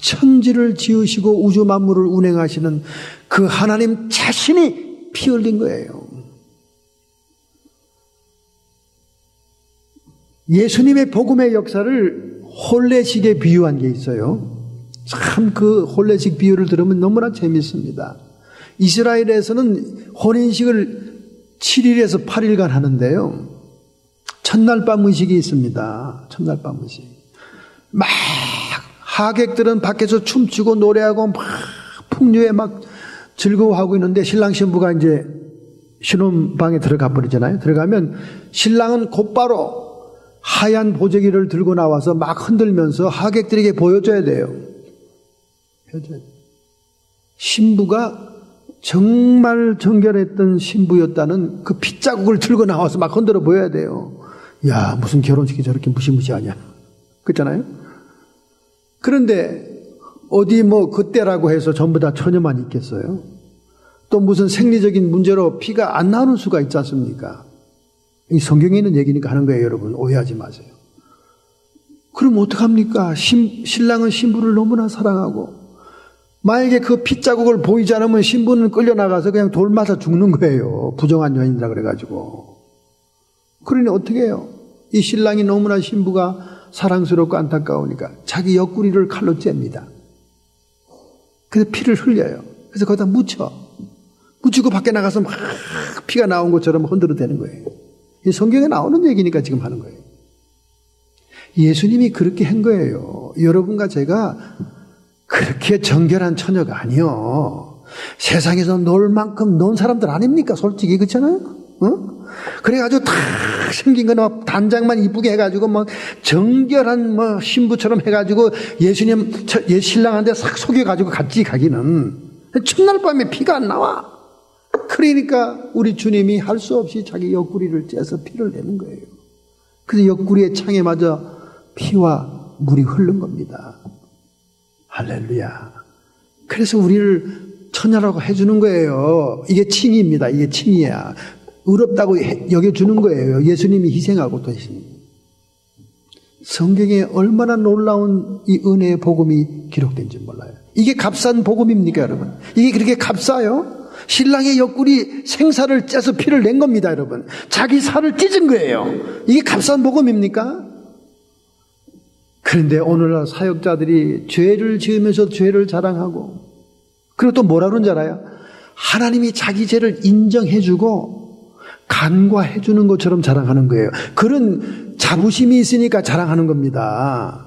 천지를 지으시고 우주 만물을 운행하시는 그 하나님 자신이 피 흘린 거예요. 예수님의 복음의 역사를 혼례식에 비유한 게 있어요. 참 그 혼례식 비유를 들으면 너무나 재밌습니다. 이스라엘에서는 혼인식을 7일에서 8일간 하는데요. 첫날 밤 의식이 있습니다. 첫날 밤 의식. 막 하객들은 밖에서 춤추고 노래하고 막 풍류에 막 즐거워하고 있는데 신랑 신부가 이제 신혼방에 들어가 버리잖아요. 들어가면 신랑은 곧바로 하얀 보자기를 들고 나와서 막 흔들면서 하객들에게 보여줘야 돼요. 신부가 정말 정결했던 신부였다는 그 핏자국을 들고 나와서 막 흔들어 보여야 돼요. 야, 무슨 결혼식이 저렇게 무시무시하냐. 그렇잖아요? 그런데 어디 뭐 그때라고 해서 전부 다 처녀만 있겠어요? 또 무슨 생리적인 문제로 피가 안 나오는 수가 있지 않습니까? 이 성경에 있는 얘기니까 하는 거예요, 여러분. 오해하지 마세요. 그럼 어떡합니까? 신랑은 신부를 너무나 사랑하고 만약에 그 핏자국을 보이지 않으면 신부는 끌려나가서 그냥 돌 맞아 죽는 거예요. 부정한 여인이라 그래가지고. 그러니 어떻게 해요? 이 신랑이 너무나 신부가 사랑스럽고 안타까우니까 자기 옆구리를 칼로 잽니다. 그래서 피를 흘려요. 그래서 거기다 묻히고 밖에 나가서 막 피가 나온 것처럼 흔들어대는 거예요. 이 성경에 나오는 얘기니까 지금 하는 거예요. 예수님이 그렇게 한 거예요. 여러분과 제가 그렇게 정결한 처녀가 아니요. 세상에서 놀 만큼 논 사람들 아닙니까? 솔직히 그렇잖아요. 어? 그래가지고 다 생긴 거는 단장만 이쁘게 해가지고 뭐 정결한 뭐 신부처럼 해가지고 예수님 신랑한테 싹 속여가지고 같이 가기는 첫날 밤에 피가 안 나와. 그러니까 우리 주님이 할 수 없이 자기 옆구리를 째서 피를 내는 거예요. 그래서 옆구리의 창에 맞아 피와 물이 흐른 겁니다. 할렐루야. 그래서 우리를 처녀라고 해주는 거예요. 이게 칭의입니다. 이게 칭의야. 의롭다고 여겨주는 거예요. 예수님이 희생하고 도신. 성경에 얼마나 놀라운 이 은혜의 복음이 기록된지 몰라요. 이게 값싼 복음입니까, 여러분? 이게 그렇게 값싸요? 신랑의 옆구리 생사를 째서 피를 낸 겁니다, 여러분. 자기 살을 찢은 거예요. 이게 값싼 복음입니까? 그런데 오늘날 사역자들이 죄를 지으면서 죄를 자랑하고, 그리고 또 뭐라 그러는지 알아요? 하나님이 자기 죄를 인정해주고 간과해주는 것처럼 자랑하는 거예요. 그런 자부심이 있으니까 자랑하는 겁니다.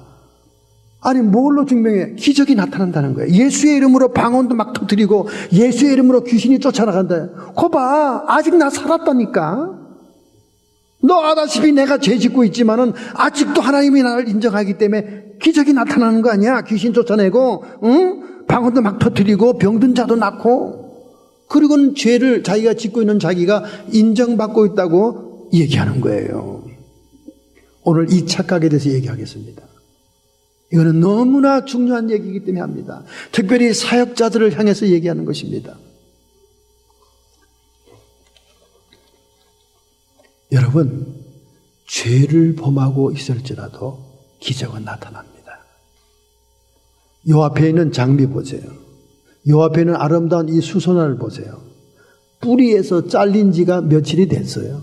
아니 뭘로 증명해? 기적이 나타난다는 거예요. 예수의 이름으로 방언도 막 터뜨리고 예수의 이름으로 귀신이 쫓아나간다. 거 봐, 아직 나 살았다니까. 너 아다시피 내가 죄 짓고 있지만은 아직도 하나님이 나를 인정하기 때문에 기적이 나타나는 거 아니야? 귀신 쫓아내고, 응? 방언도 막 터뜨리고 병든 자도 낳고, 그리고는 죄를 자기가 짓고 있는 자기가 인정받고 있다고 얘기하는 거예요. 오늘 이 착각에 대해서 얘기하겠습니다. 이거는 너무나 중요한 얘기이기 때문에 합니다. 특별히 사역자들을 향해서 얘기하는 것입니다. 여러분, 죄를 범하고 있을지라도 기적은 나타납니다. 요 앞에 있는 장미 보세요. 요 앞에 있는 아름다운 이 수선화를 보세요. 뿌리에서 잘린 지가 며칠이 됐어요.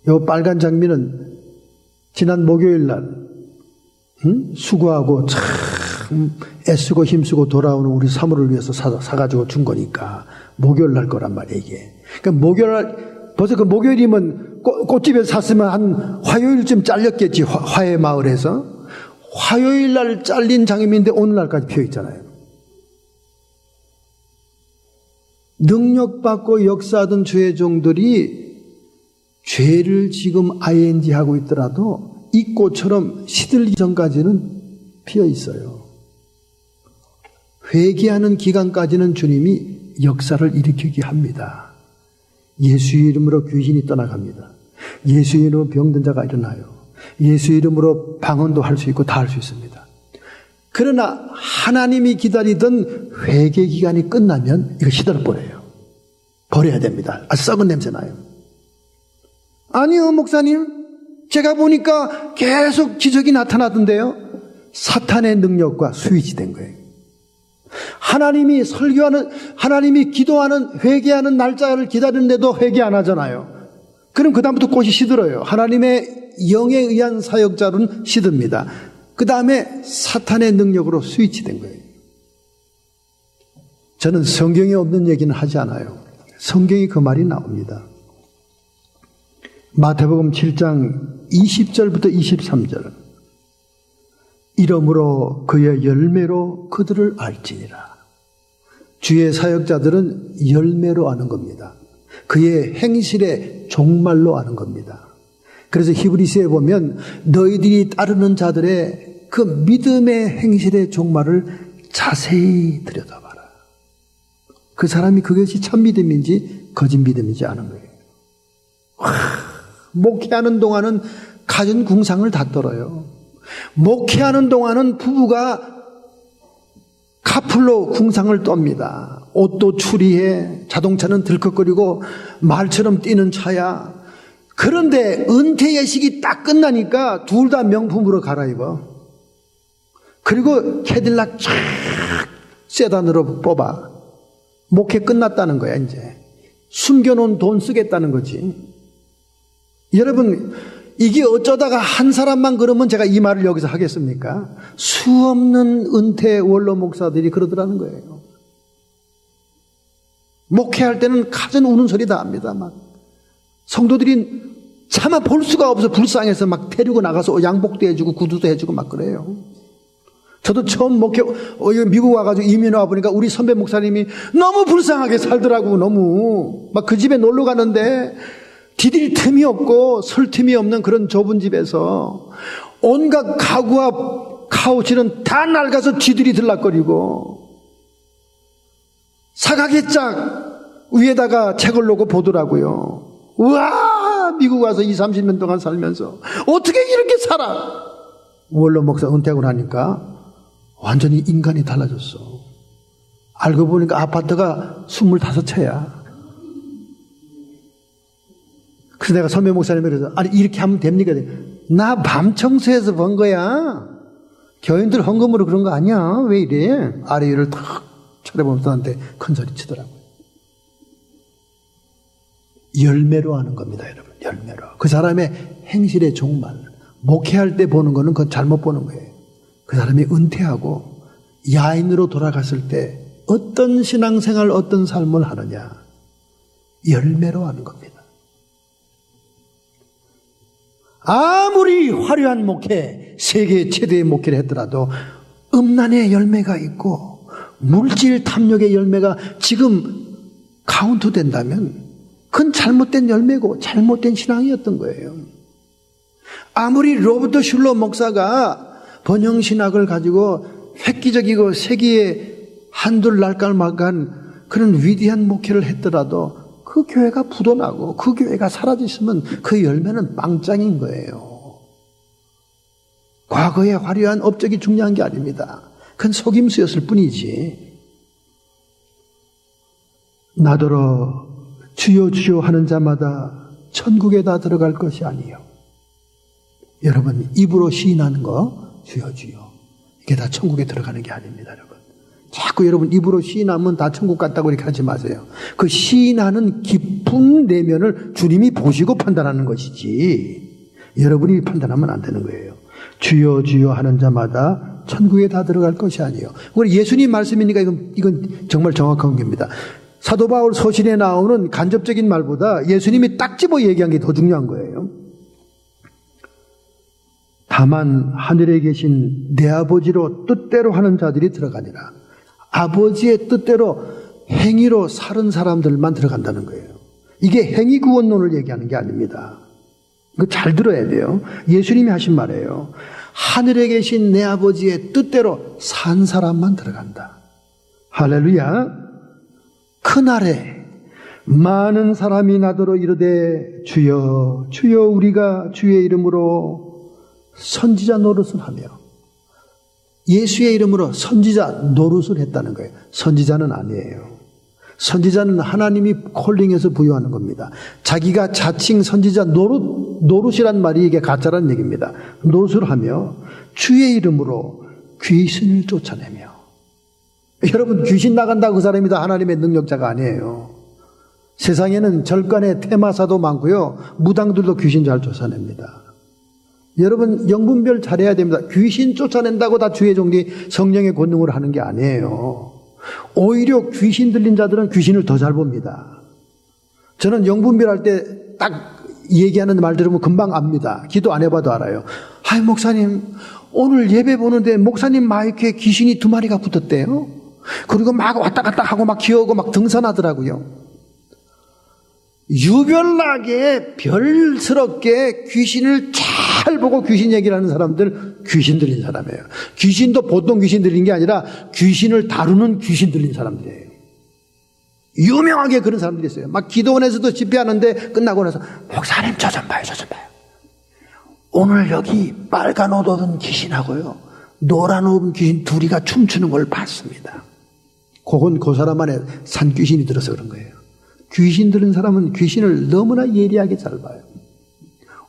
요 빨간 장미는 지난 목요일 날 수고하고 참 애쓰고 힘쓰고 돌아오는 우리 사모를 위해서 사가지고 준 거니까 목요일 날 거란 말이에요, 이게. 그러니까 목요일 날, 벌써 그 목요일이면 꽃집에서 샀으면 한 화요일쯤 잘렸겠지, 화해 마을에서. 화요일 날 잘린 장미인데 오늘날까지 피어 있잖아요. 능력받고 역사하던 주의 종들이 죄를 지금 ing 하고 있더라도 이 꽃처럼 시들기 전까지는 피어 있어요. 회개하는 기간까지는 주님이 역사를 일으키게 합니다. 예수의 이름으로 귀신이 떠나갑니다. 예수의 이름으로 병든 자가 일어나요. 예수의 이름으로 방언도 할 수 있고 다 할 수 있습니다. 그러나 하나님이 기다리던 회개 기간이 끝나면 이거 시들어버려요. 버려야 됩니다. 썩은 냄새 나요. 아니요, 목사님. 제가 보니까 계속 기적이 나타나던데요. 사탄의 능력과 스위치된 거예요. 하나님이 설교하는, 하나님이 기도하는, 회개하는 날짜를 기다리는데도 회개 안 하잖아요. 그럼 그다음부터 꽃이 시들어요. 하나님의 영에 의한 사역자는 시듭니다. 그 다음에 사탄의 능력으로 스위치된 거예요. 저는 성경에 없는 얘기는 하지 않아요. 성경이 그 말이 나옵니다. 마태복음 7장 20절부터 23절. 이러므로 그의 열매로 그들을 알지니라. 주의 사역자들은 열매로 아는 겁니다. 그의 행실의 종말로 아는 겁니다. 그래서 히브리서에 보면 너희들이 따르는 자들의 그 믿음의 행실의 종말을 자세히 들여다봐라. 그 사람이 그것이 참 믿음인지 거짓 믿음인지 아는 거예요. 목회하는 동안은 가진 궁상을 다 떨어요. 목회하는 동안은 부부가 카풀로 궁상을 떱니다. 옷도 추리해, 자동차는 들컥거리고 말처럼 뛰는 차야. 그런데 은퇴 예식이 딱 끝나니까 둘 다 명품으로 갈아입어. 그리고 캐딜락 쫙 세단으로 뽑아. 목회 끝났다는 거야, 이제. 숨겨놓은 돈 쓰겠다는 거지. 여러분, 이게 어쩌다가 한 사람만 그러면 제가 이 말을 여기서 하겠습니까? 수없는 은퇴 원로 목사들이 그러더라는 거예요. 목회할 때는 가진 우는 소리 다 합니다. 막 성도들이 차마 볼 수가 없어 불쌍해서 막 데리고 나가서 양복도 해주고 구두도 해주고 막 그래요. 저도 처음 목회 미국 와가지고 이민 와 보니까 우리 선배 목사님이 너무 불쌍하게 살더라고. 너무 막 그 집에 놀러 가는데 디딜 틈이 없고 설 틈이 없는 그런 좁은 집에서 온갖 가구와 카우치는 다 낡아서 쥐들이 들락거리고 사각의짝 위에다가 책을 놓고 보더라고요. 우와, 미국 와서 20, 30년 동안 살면서 어떻게 이렇게 살아? 원로 목사 은퇴하고 나니까 완전히 인간이 달라졌어. 알고 보니까 아파트가 25채야. 그래서 내가 선배 목사님이 그래서 아니 이렇게 하면 됩니까? 나 밤 청소해서 번 거야. 교인들 헌금으로 그런 거 아니야. 왜 이래? 아래 위를 탁 쳐다보면서 나한테 큰 소리 치더라고요. 열매로 하는 겁니다, 여러분. 열매로. 그 사람의 행실의 종말. 목회할 때 보는 거는 그건 잘못 보는 거예요. 그 사람이 은퇴하고 야인으로 돌아갔을 때 어떤 신앙생활, 어떤 삶을 하느냐. 열매로 하는 겁니다. 아무리 화려한 목회, 세계 최대의 목회를 했더라도 음란의 열매가 있고 물질 탐욕의 열매가 지금 카운트 된다면 그건 잘못된 열매고 잘못된 신앙이었던 거예요. 아무리 로버트 슐러 목사가 번영신학을 가지고 획기적이고 세계에 한둘 날깔막한 그런 위대한 목회를 했더라도 그 교회가 부도나고 그 교회가 사라졌으면 그 열매는 빵짱인 거예요. 과거의 화려한 업적이 중요한 게 아닙니다. 그건 속임수였을 뿐이지. 나더러 주여 주여 하는 자마다 천국에 다 들어갈 것이 아니요. 여러분 입으로 시인하는 거 주여 주여 이게 다 천국에 들어가는 게 아닙니다. 여러분 자꾸 여러분 입으로 시인하면 다 천국 갔다고 이렇게 하지 마세요. 그 시인하는 깊은 내면을 주님이 보시고 판단하는 것이지 여러분이 판단하면 안 되는 거예요. 주여 주여 하는 자마다 천국에 다 들어갈 것이 아니에요. 우리 예수님 말씀이니까 이건 정말 정확한 겁니다. 사도 바울 서신에 나오는 간접적인 말보다 예수님이 딱 집어 얘기한 게 더 중요한 거예요. 다만 하늘에 계신 내 아버지로 뜻대로 하는 자들이 들어가니라. 아버지의 뜻대로 행위로 사는 사람들만 들어간다는 거예요. 이게 행위 구원론을 얘기하는 게 아닙니다. 이거 잘 들어야 돼요. 예수님이 하신 말이에요. 하늘에 계신 내 아버지의 뜻대로 산 사람만 들어간다. 할렐루야. 그날에 많은 사람이 나더러 이르되 주여 주여 우리가 주의 이름으로 선지자 노릇을 하며, 예수의 이름으로 선지자 노릇을 했다는 거예요. 선지자는 아니에요. 선지자는 하나님이 콜링해서 부여하는 겁니다. 자기가 자칭 선지자 노릇이란 말이 이게 가짜란 얘기입니다. 노릇을 하며 주의 이름으로 귀신을 쫓아내며. 여러분, 귀신 나간다고 그 사람이 다 하나님의 능력자가 아니에요. 세상에는 절간에 테마사도 많고요, 무당들도 귀신 잘 쫓아냅니다. 여러분, 영분별 잘해야 됩니다. 귀신 쫓아낸다고 다 주의 종이 성령의 권능으로 하는 게 아니에요. 오히려 귀신 들린 자들은 귀신을 더 잘 봅니다. 저는 영분별 할 때 딱 얘기하는 말 들으면 금방 압니다. 기도 안 해봐도 알아요. 아이, 목사님, 오늘 예배 보는데 목사님 마이크에 귀신이 2마리가 붙었대요. 그리고 막 왔다 갔다 하고 막 기어오고 막 등산하더라고요. 유별나게 별스럽게 귀신을 잘 보고 귀신 얘기를 하는 사람들, 귀신 들린 사람이에요. 귀신도 보통 귀신 들린 게 아니라 귀신을 다루는 귀신 들린 사람들이에요. 유명하게 그런 사람들이 있어요. 막 기도원에서도 집회하는데 끝나고 나서 목사님 저 좀 봐요, 저 좀 봐요. 오늘 여기 빨간 옷 입은 귀신하고요 노란 옷 입은 귀신 둘이가 춤추는 걸 봤습니다. 그건 그 사람 안에 산 귀신이 들어서 그런 거예요. 귀신 들은 사람은 귀신을 너무나 예리하게 잘 봐요.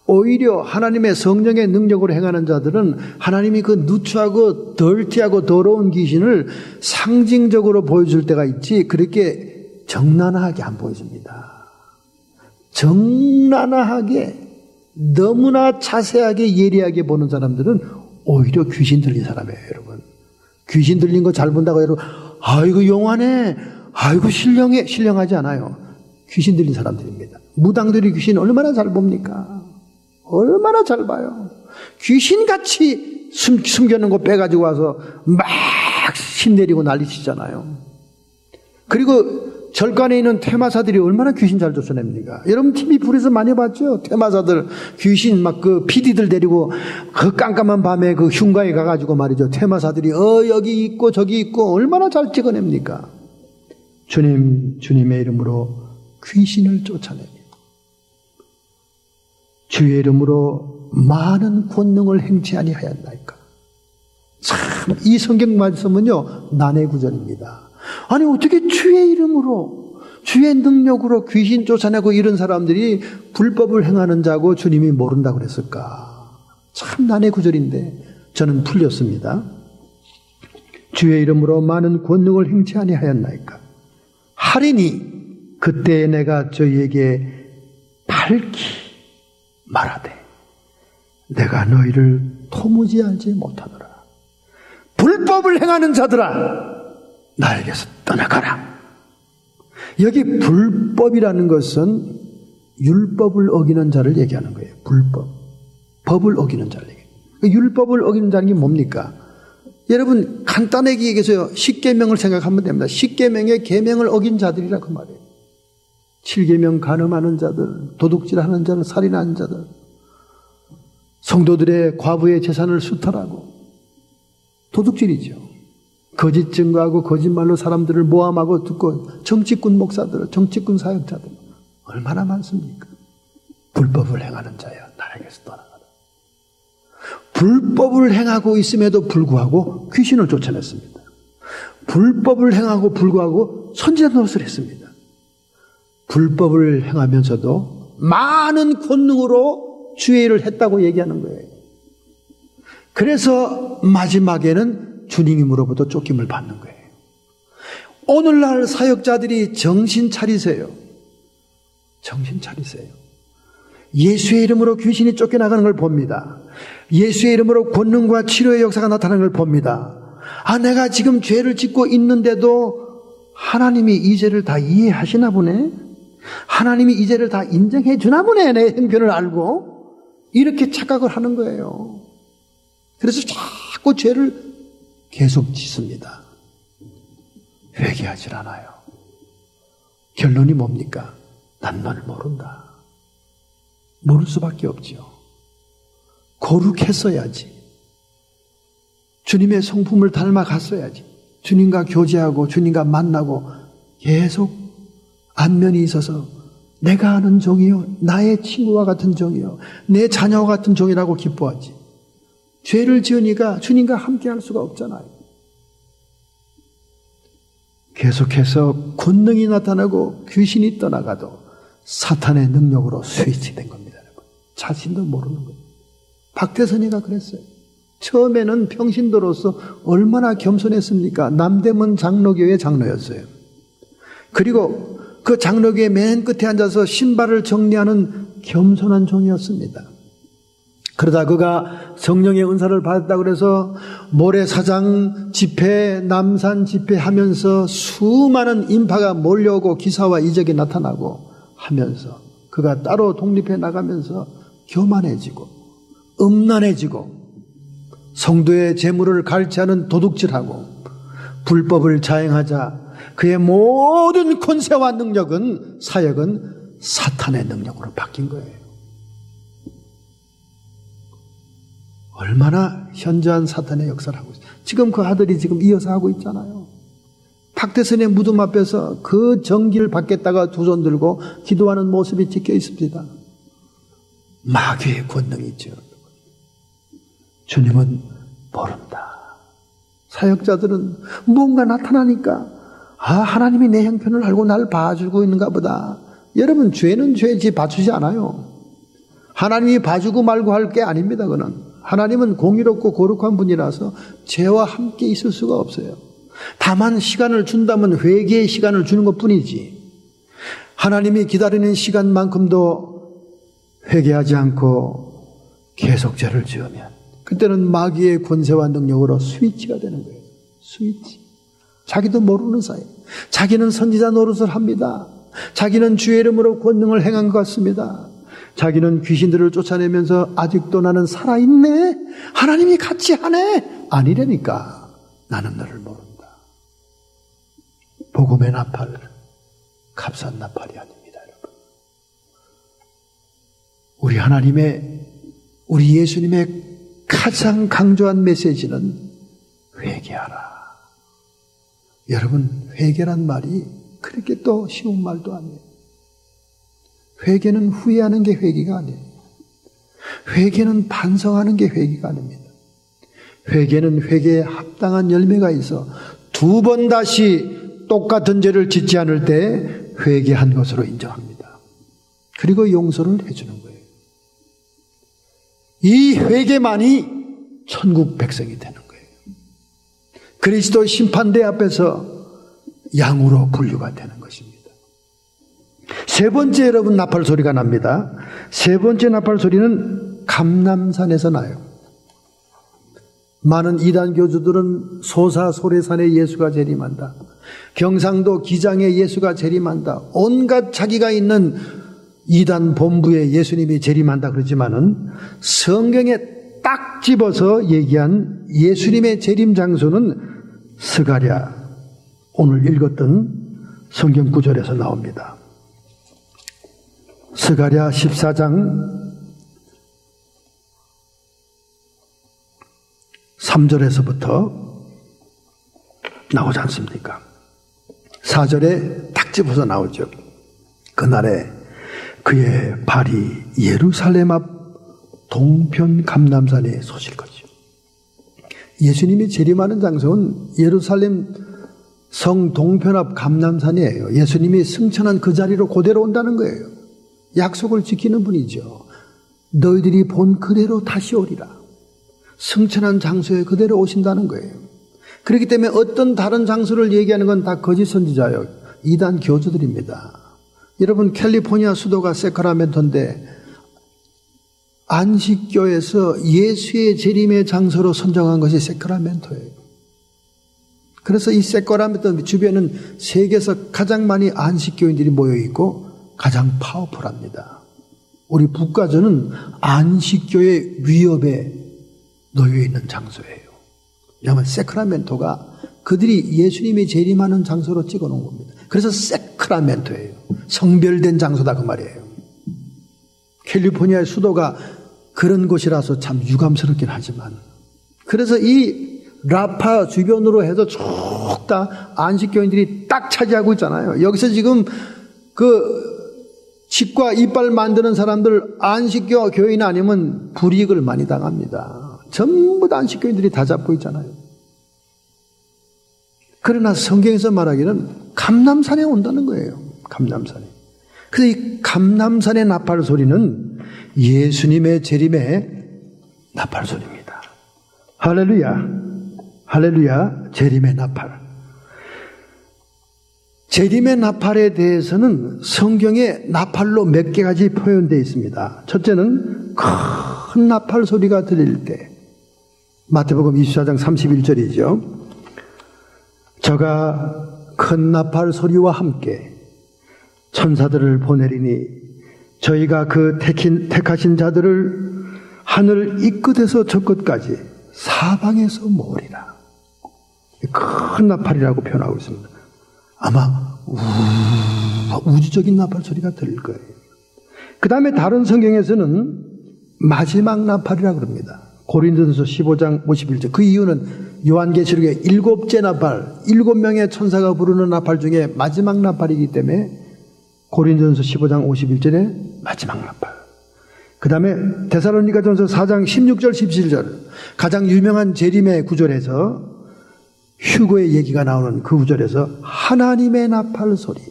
오히려 하나님의 성령의 능력으로 행하는 자들은 하나님이 그 누추하고 덜티하고 더러운 귀신을 상징적으로 보여줄 때가 있지, 그렇게 정난하게 안 보여줍니다. 정난하게 너무나 자세하게 예리하게 보는 사람들은 오히려 귀신 들린 사람이에요. 여러분, 귀신 들린 거 잘 본다고 여러분 아이고 용하네, 아이고 신령하지 않아요. 귀신 들린 사람들입니다. 무당들이 귀신 얼마나 잘 봅니까? 얼마나 잘 봐요. 귀신같이 숨겨놓은 거 빼가지고 와서 막 신내리고 난리치잖아요. 그리고 절간에 있는 퇴마사들이 얼마나 귀신 잘 쫓아냅니까? 여러분 TV 불에서 많이 봤죠? 퇴마사들 귀신 막 그 PD들 데리고 그 깜깜한 밤에 그 흉가에 가가지고 말이죠, 퇴마사들이 여기 있고 저기 있고 얼마나 잘 찍어냅니까? 주님의 이름으로 귀신을 쫓아내며 주의 이름으로 많은 권능을 행치 아니하였나이까. 참, 이 성경 말씀은요 난해 구절입니다. 아니 어떻게 주의 이름으로 주의 능력으로 귀신 쫓아내고 이런 사람들이 불법을 행하는 자고 주님이 모른다고 그랬을까? 참 난해 구절인데 저는 풀렸습니다. 주의 이름으로 많은 권능을 행치 아니하였나이까. 하리니 그때 내가 저희에게 밝히 말하되 내가 너희를 도무지 알지 못하노라. 불법을 행하는 자들아, 나에게서 떠나가라. 여기 불법이라는 것은 율법을 어기는 자를 얘기하는 거예요. 불법, 법을 어기는 자를 얘기해요. 율법을 어기는 자는 게 뭡니까? 여러분 간단하게 얘기해서요, 10계명을 생각하면 됩니다. 10계명의 계명을 어긴 자들이라 그 말이에요. 7계명 간음하는 자들, 도둑질하는 자들, 살인하는 자들, 성도들의 과부의 재산을 수탈하고, 도둑질이죠. 거짓 증거하고 거짓말로 사람들을 모함하고 듣고, 정치꾼 목사들, 정치꾼 사역자들 얼마나 많습니까? 불법을 행하는 자여 나에게서 떠나가라. 불법을 행하고 있음에도 불구하고 귀신을 쫓아냈습니다. 불법을 행하고 불구하고 선지자 노릇을 했습니다. 불법을 행하면서도 많은 권능으로 주의 일을 했다고 얘기하는 거예요. 그래서 마지막에는 주님으로부터 쫓김을 받는 거예요. 오늘날 사역자들이 정신 차리세요. 정신 차리세요. 예수의 이름으로 귀신이 쫓겨나가는 걸 봅니다. 예수의 이름으로 권능과 치료의 역사가 나타나는 걸 봅니다. 아, 내가 지금 죄를 짓고 있는데도 하나님이 이 죄를 다 이해하시나 보네. 하나님이 이 죄를 다 인정해 주나 보네. 내 형편을 알고. 이렇게 착각을 하는 거예요. 그래서 자꾸 죄를 계속 짓습니다. 회개하질 않아요. 결론이 뭡니까? 난 널 모른다. 모를 수밖에 없지요. 거룩했어야지. 주님의 성품을 닮아갔어야지. 주님과 교제하고 주님과 만나고 계속 안면이 있어서 내가 아는 종이요, 나의 친구와 같은 종이요, 내 자녀와 같은 종이라고 기뻐하지. 죄를 지으니까 주님과 함께 할 수가 없잖아요. 계속해서 권능이 나타나고 귀신이 떠나가도 사탄의 능력으로 스위치된 겁니다, 여러분. 자신도 모르는 거예요. 박대선이가 그랬어요. 처음에는 평신도로서 얼마나 겸손했습니까? 남대문 장로교회 장로였어요. 그리고 그 장로교회 맨 끝에 앉아서 신발을 정리하는 겸손한 종이었습니다. 그러다 그가 성령의 은사를 받았다고 그래서 모래사장 집회, 남산 집회 하면서 수많은 인파가 몰려오고 기사와 이적이 나타나고 하면서 그가 따로 독립해 나가면서 교만해지고 음란해지고 성도의 재물을 갈취하는 도둑질하고 불법을 자행하자 그의 모든 권세와 능력은, 사역은 사탄의 능력으로 바뀐 거예요. 얼마나 현저한 사탄의 역사를 하고 있어요. 지금 그 아들이 지금 이어서 하고 있잖아요. 박대선의 무덤 앞에서 그 정기를 받겠다가 두 손 들고 기도하는 모습이 찍혀 있습니다. 마귀의 권능이 있죠. 주님은 모른다. 사역자들은 뭔가 나타나니까 하나님이 내 형편을 알고 날 봐주고 있는가 보다. 여러분, 죄는 죄지 봐주지 않아요. 하나님이 봐주고 말고 할 게 아닙니다. 그는 하나님은 공의롭고 거룩한 분이라서 죄와 함께 있을 수가 없어요. 다만 시간을 준다면 회개의 시간을 주는 것뿐이지, 하나님이 기다리는 시간만큼도 회개하지 않고 계속 죄를 지으면 그때는 마귀의 권세와 능력으로 스위치가 되는 거예요. 스위치. 자기도 모르는 사이 자기는 선지자 노릇을 합니다. 자기는 주의 이름으로 권능을 행한 것 같습니다. 자기는 귀신들을 쫓아내면서 아직도 나는 살아있네, 하나님이 같이 하네, 아니라니까. 나는 너를 모른다. 복음의 나팔, 값싼 나팔이 아닙니다, 여러분. 우리 하나님의, 우리 예수님의 가장 강조한 메시지는 회개하라. 여러분, 회개란 말이 그렇게 또 쉬운 말도 아니에요. 회개는 후회하는 게 회개가 아니에요. 회개는 반성하는 게 회개가 아닙니다. 회개는 회개에 합당한 열매가 있어 두 번 다시 똑같은 죄를 짓지 않을 때 회개한 것으로 인정합니다. 그리고 용서를 해주는 거예요. 이 회개만이 천국 백성이 되는 거예요. 그리스도 심판대 앞에서 양으로 분류가 되는 것입니다. 세 번째, 여러분, 나팔 소리가 납니다. 세 번째 나팔 소리는 감람산에서 나요. 많은 이단 교주들은 소사소래산에 예수가 재림한다, 경상도 기장에 예수가 재림한다, 온갖 자기가 있는 이단 본부에 예수님이 재림한다 그러지만은 성경에 딱 집어서 얘기한 예수님의 재림 장소는 스가랴, 오늘 읽었던 성경 구절에서 나옵니다. 스가랴 14장 3절에서부터 나오지 않습니까? 4절에 딱 집어서 나오죠. 그날에 그의 발이 예루살렘 앞 동편 감람산에 솟을 것이요. 예수님이 재림하는 장소는 예루살렘 성 동편 앞 감람산이에요. 예수님이 승천한 그 자리로 그대로 온다는 거예요. 약속을 지키는 분이죠. 너희들이 본 그대로 다시 오리라. 승천한 장소에 그대로 오신다는 거예요. 그렇기 때문에 어떤 다른 장소를 얘기하는 건 다 거짓 선지자예요. 이단 교주들입니다. 여러분, 캘리포니아 수도가 세크라멘토인데 안식교에서 예수의 재림의 장소로 선정한 것이 세크라멘토예요. 그래서 이 세크라멘토 주변은 세계에서 가장 많이 안식교인들이 모여있고 가장 파워풀합니다. 우리 북가주는 안식교의 위협에 놓여있는 장소예요. 왜냐하면 세크라멘토가 그들이 예수님이 재림하는 장소로 찍어놓은 겁니다. 그래서 세크라멘토예요. 성별된 장소다 그 말이에요. 캘리포니아의 수도가 그런 곳이라서 참 유감스럽긴 하지만, 그래서 이 라파 주변으로 해서 쭉 다 안식교인들이 딱 차지하고 있잖아요. 여기서 지금 치과 이빨 만드는 사람들 안식교 교인 아니면 불이익을 많이 당합니다. 전부 다 안식교인들이 다 잡고 있잖아요. 그러나 성경에서 말하기는 감람산에 온다는 거예요. 감람산에. 그래서 이 감람산의 나팔 소리는 예수님의 재림의 나팔 소리입니다. 할렐루야. 할렐루야. 재림의 나팔. 재림의 나팔에 대해서는 성경에 나팔로 몇 가지 표현되어 있습니다. 첫째는 큰 나팔 소리가 들릴 때, 마태복음 24장 31절이죠. 저가 큰 나팔 소리와 함께 천사들을 보내리니 저희가 그 택하신 자들을 하늘 이 끝에서 저 끝까지 사방에서 모으리라. 큰 나팔이라고 표현하고 있습니다. 아마 우주적인 나팔 소리가 들릴 거예요. 그 다음에 다른 성경에서는 마지막 나팔이라고 합니다. 고린도전서 15장 51절. 그 이유는 요한계시록의 7째 나팔, 7명의 천사가 부르는 나팔 중에 마지막 나팔이기 때문에 고린도전서 15장 51절에 마지막 나팔. 그 다음에 데살로니가전서 4장 16절 17절, 가장 유명한 재림의 구절에서 휴거의 얘기가 나오는 그 구절에서 하나님의 나팔 소리,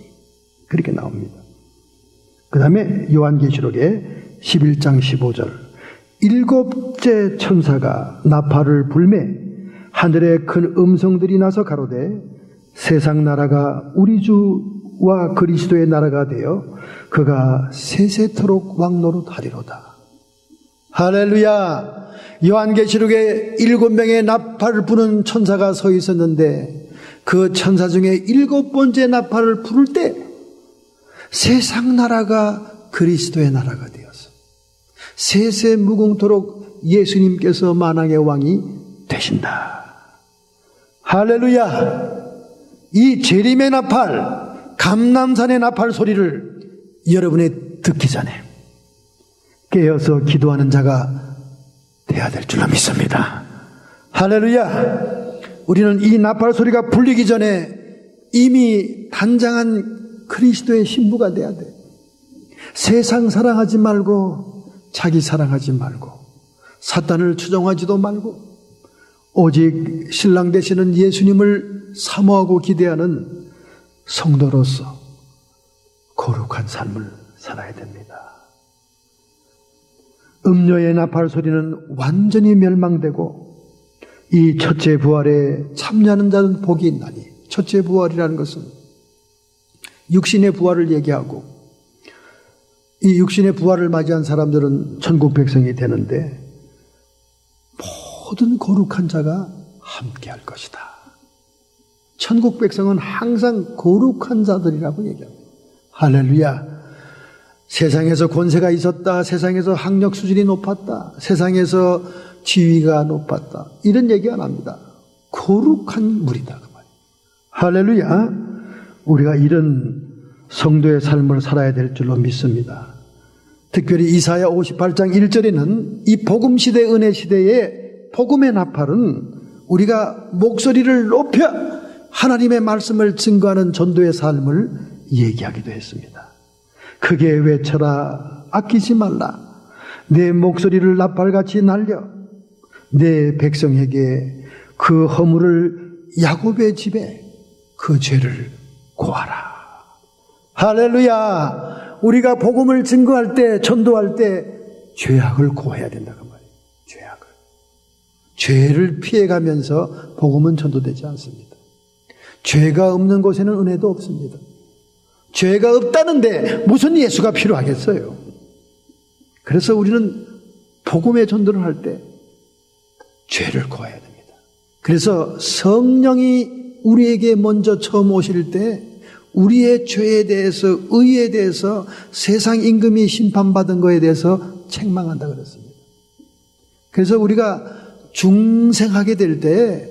그렇게 나옵니다. 그 다음에 요한계시록의 11장 15절, 7째 천사가 나팔을 불매 하늘에 큰 음성들이 나서 가로되 세상 나라가 우리 주와 그리스도의 나라가 되어 그가 세세토록 왕노릇하리로다. 할렐루야. 요한계시록에 7명의 나팔을 부는 천사가 서 있었는데 그 천사 중에 7번째 나팔을 부를 때 세상 나라가 그리스도의 나라가 되어서 세세 무궁토록 예수님께서 만왕의 왕이 되신다. 할렐루야. 이 재림의 나팔, 감람산의 나팔 소리를 여러분이 듣기 전에 깨어서 기도하는 자가 돼야 될 줄로 믿습니다. 할렐루야. 우리는 이 나팔 소리가 불리기 전에 이미 단장한 그리스도의 신부가 돼야 돼. 세상 사랑하지 말고 자기 사랑하지 말고 사탄을 추종하지도 말고 오직 신랑 되시는 예수님을 사모하고 기대하는 성도로서 거룩한 삶을 살아야 됩니다. 음료의 나팔 소리는 완전히 멸망되고 이 첫째 부활에 참여하는 자는 복이 있나니, 첫째 부활이라는 것은 육신의 부활을 얘기하고 이 육신의 부활을 맞이한 사람들은 천국 백성이 되는데 모든 거룩한 자가 함께 할 것이다. 천국 백성은 항상 거룩한 자들이라고 얘기합니다. 할렐루야. 세상에서 권세가 있었다, 세상에서 학력 수준이 높았다, 세상에서 지위가 높았다, 이런 얘기 안 합니다. 거룩한 무리다 그 말이에요. 할렐루야. 우리가 이런 성도의 삶을 살아야 될 줄로 믿습니다. 특별히 이사야 58장 1절에는 이 복음시대, 은혜시대의 복음의 나팔은 우리가 목소리를 높여 하나님의 말씀을 증거하는 전도의 삶을 얘기하기도 했습니다. 크게 외쳐라, 아끼지 말라. 내 목소리를 나팔같이 날려 내 백성에게 그 허물을, 야곱의 집에 그 죄를 고하라. 할렐루야. 우리가 복음을 증거할 때, 전도할 때 죄악을 고해야 된다고 말이에요. 죄악을. 죄를 피해가면서 복음은 전도되지 않습니다. 죄가 없는 곳에는 은혜도 없습니다. 죄가 없다는데 무슨 예수가 필요하겠어요? 그래서 우리는 복음의 전도를 할 때 죄를 고해야 됩니다. 그래서 성령이 우리에게 먼저 처음 오실 때 우리의 죄에 대해서, 의에 대해서, 세상 임금이 심판받은 것에 대해서 책망한다 그랬습니다. 그래서 우리가 중생하게 될 때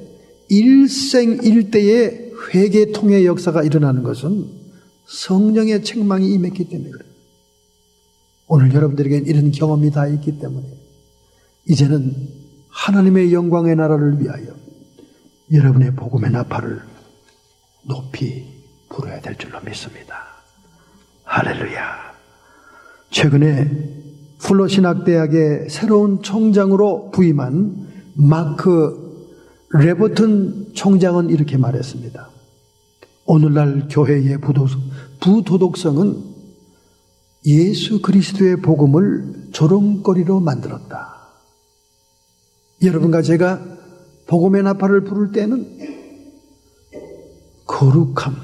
일생일대의 회개 통의 역사가 일어나는 것은 성령의 책망이 임했기 때문에 그래요. 오늘 여러분들에게는 이런 경험이 다 있기 때문에 이제는 하나님의 영광의 나라를 위하여 여러분의 복음의 나팔을 높이 불어야 될 줄로 믿습니다. 할렐루야. 최근에 플러신학대학의 새로운 총장으로 부임한 마크 레버튼 총장은 이렇게 말했습니다. 오늘날 교회의 부도덕성은 예수 그리스도의 복음을 조롱거리로 만들었다. 여러분과 제가 복음의 나팔을 부를 때는 거룩함,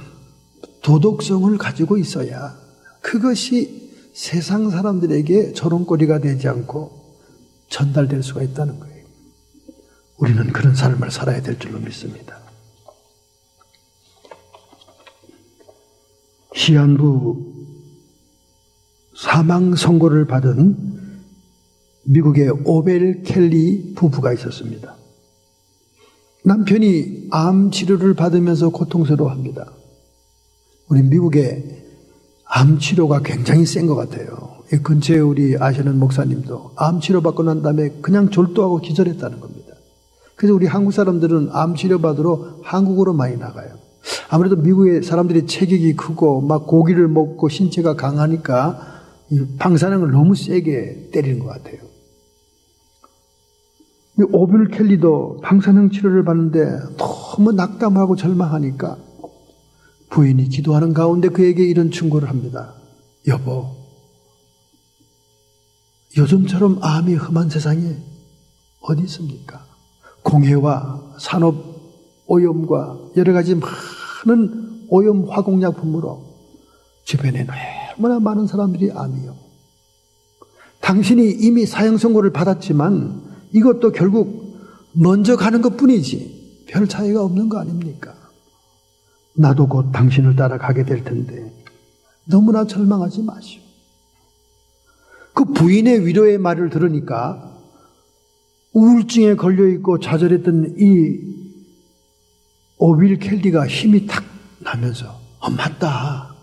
도덕성을 가지고 있어야 그것이 세상 사람들에게 조롱거리가 되지 않고 전달될 수가 있다는 거예요. 우리는 그런 삶을 살아야 될 줄로 믿습니다. 시한부 사망 선고를 받은 미국의 오벨 켈리 부부가 있었습니다. 남편이 암 치료를 받으면서 고통스러워합니다. 우리 미국의 암 치료가 굉장히 센 것 같아요. 이 근처에 우리 아시는 목사님도 암 치료 받고 난 다음에 그냥 졸도하고 기절했다는 겁니다. 그래서 우리 한국 사람들은 암 치료 받으러 한국으로 많이 나가요. 아무래도 미국의 사람들이 체격이 크고 막 고기를 먹고 신체가 강하니까 이 방사능을 너무 세게 때리는 것 같아요. 오빌 켈리도 방사능 치료를 받는데 너무 낙담하고 절망하니까 부인이 기도하는 가운데 그에게 이런 충고를 합니다. 여보, 요즘처럼 암이 험한 세상에 어디 있습니까? 공해와 산업 오염과 여러 가지 많은 오염 화공약품으로 주변에 얼마나 많은 사람들이 암이요. 당신이 이미 사형 선고를 받았지만 이것도 결국 먼저 가는 것 뿐이지 별 차이가 없는 거 아닙니까? 나도 곧 당신을 따라가게 될 텐데 너무나 절망하지 마시오. 그 부인의 위로의 말을 들으니까 우울증에 걸려있고 좌절했던 이 오빌 켈리가 힘이 탁 나면서 맞다.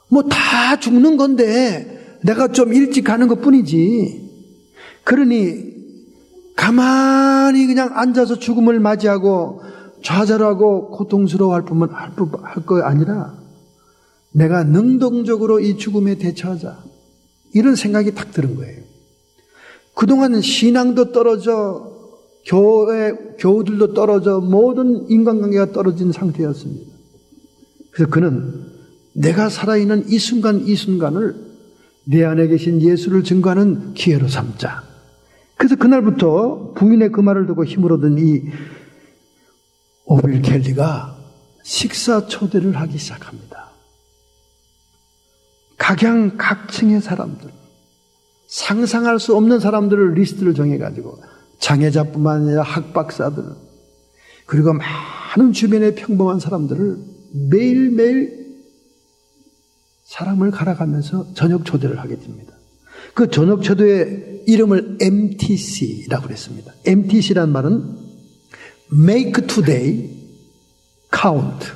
뭐 다 죽는 건데 내가 좀 일찍 가는 것 뿐이지. 그러니 가만히 그냥 앉아서 죽음을 맞이하고 좌절하고 고통스러워할 뿐만 할 거 아니라 내가 능동적으로 이 죽음에 대처하자. 이런 생각이 탁 드는 거예요. 그동안 신앙도 떨어져 교우들도 떨어져 모든 인간관계가 떨어진 상태였습니다. 그래서 그는 내가 살아있는 이 순간 이 순간을 내 안에 계신 예수를 증거하는 기회로 삼자. 그래서 그날부터 부인의 그 말을 듣고 힘을 얻은 이 오빌 켈리가 식사 초대를 하기 시작합니다. 각양각층의 사람들, 상상할 수 없는 사람들을 리스트를 정해가지고 장애자뿐만 아니라 학박사들 그리고 많은 주변의 평범한 사람들을 매일매일 사람을 갈아가면서 저녁 초대를 하게 됩니다. 그 저녁 초대의 이름을 MTC라고 그랬습니다. MTC란 말은 Make Today Count.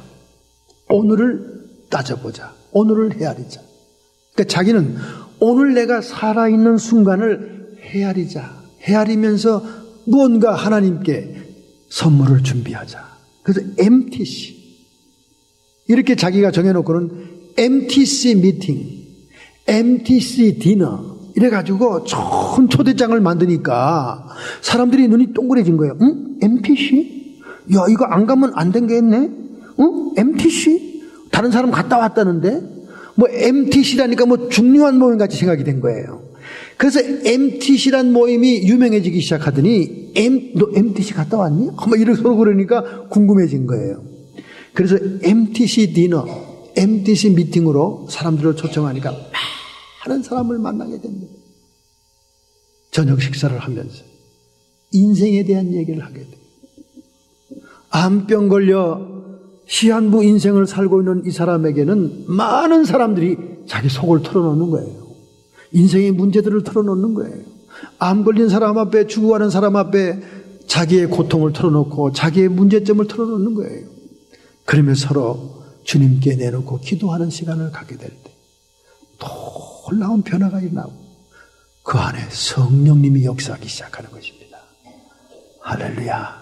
오늘을 따져보자. 오늘을 헤아리자. 그러니까 자기는 오늘 내가 살아있는 순간을 헤아리면서 무언가 하나님께 선물을 준비하자. 그래서 MTC. 이렇게 자기가 정해놓고는 MTC 미팅, MTC 디너 이래가지고 좋은 초대장을 만드니까 사람들이 눈이 동그래진 거예요. 응? MTC? 야, 이거 안 가면 안 되겠네? 응? MTC? 다른 사람 갔다 왔다는데? 뭐 MTC라니까 뭐 중요한 모임 같이 생각이 된 거예요. 그래서 MTC란 모임이 유명해지기 시작하더니 너 MTC 갔다 왔니? 뭐 이렇게 서로 그러니까 궁금해진 거예요. 그래서 MTC 디너, MTC 미팅으로 사람들을 초청하니까 많은 사람을 만나게 됩니다. 저녁 식사를 하면서 인생에 대한 얘기를 하게 돼요. 암병 걸려 시한부 인생을 살고 있는 이 사람에게는 많은 사람들이 자기 속을 털어놓는 거예요. 인생의 문제들을 털어놓는 거예요. 암 걸린 사람 앞에, 죽어가는 사람 앞에 자기의 고통을 털어놓고 자기의 문제점을 털어놓는 거예요. 그러면 서로 주님께 내놓고 기도하는 시간을 갖게 될 때 놀라운 변화가 일어나고 그 안에 성령님이 역사하기 시작하는 것입니다. 할렐루야.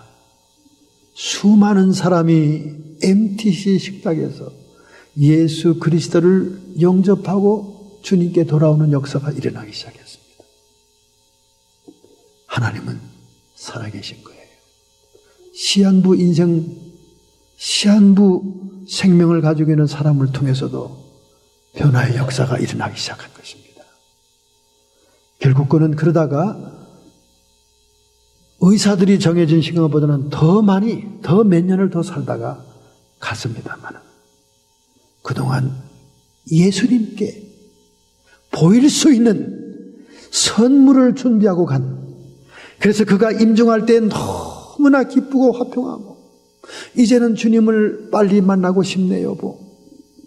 수많은 사람이 MTC 식탁에서 예수 그리스도를 영접하고 주님께 돌아오는 역사가 일어나기 시작했습니다. 하나님은 살아계신 거예요. 시한부 인생, 시한부 생명을 가지고 있는 사람을 통해서도 변화의 역사가 일어나기 시작한 것입니다. 결국 그는 그러다가 의사들이 정해진 시간보다는 더 많이, 더 몇 년을 더 살다가 갔습니다만 그동안 예수님께 보일 수 있는 선물을 준비하고 그래서 그가 임종할 때 너무나 기쁘고 화평하고 이제는 주님을 빨리 만나고 싶네 여보,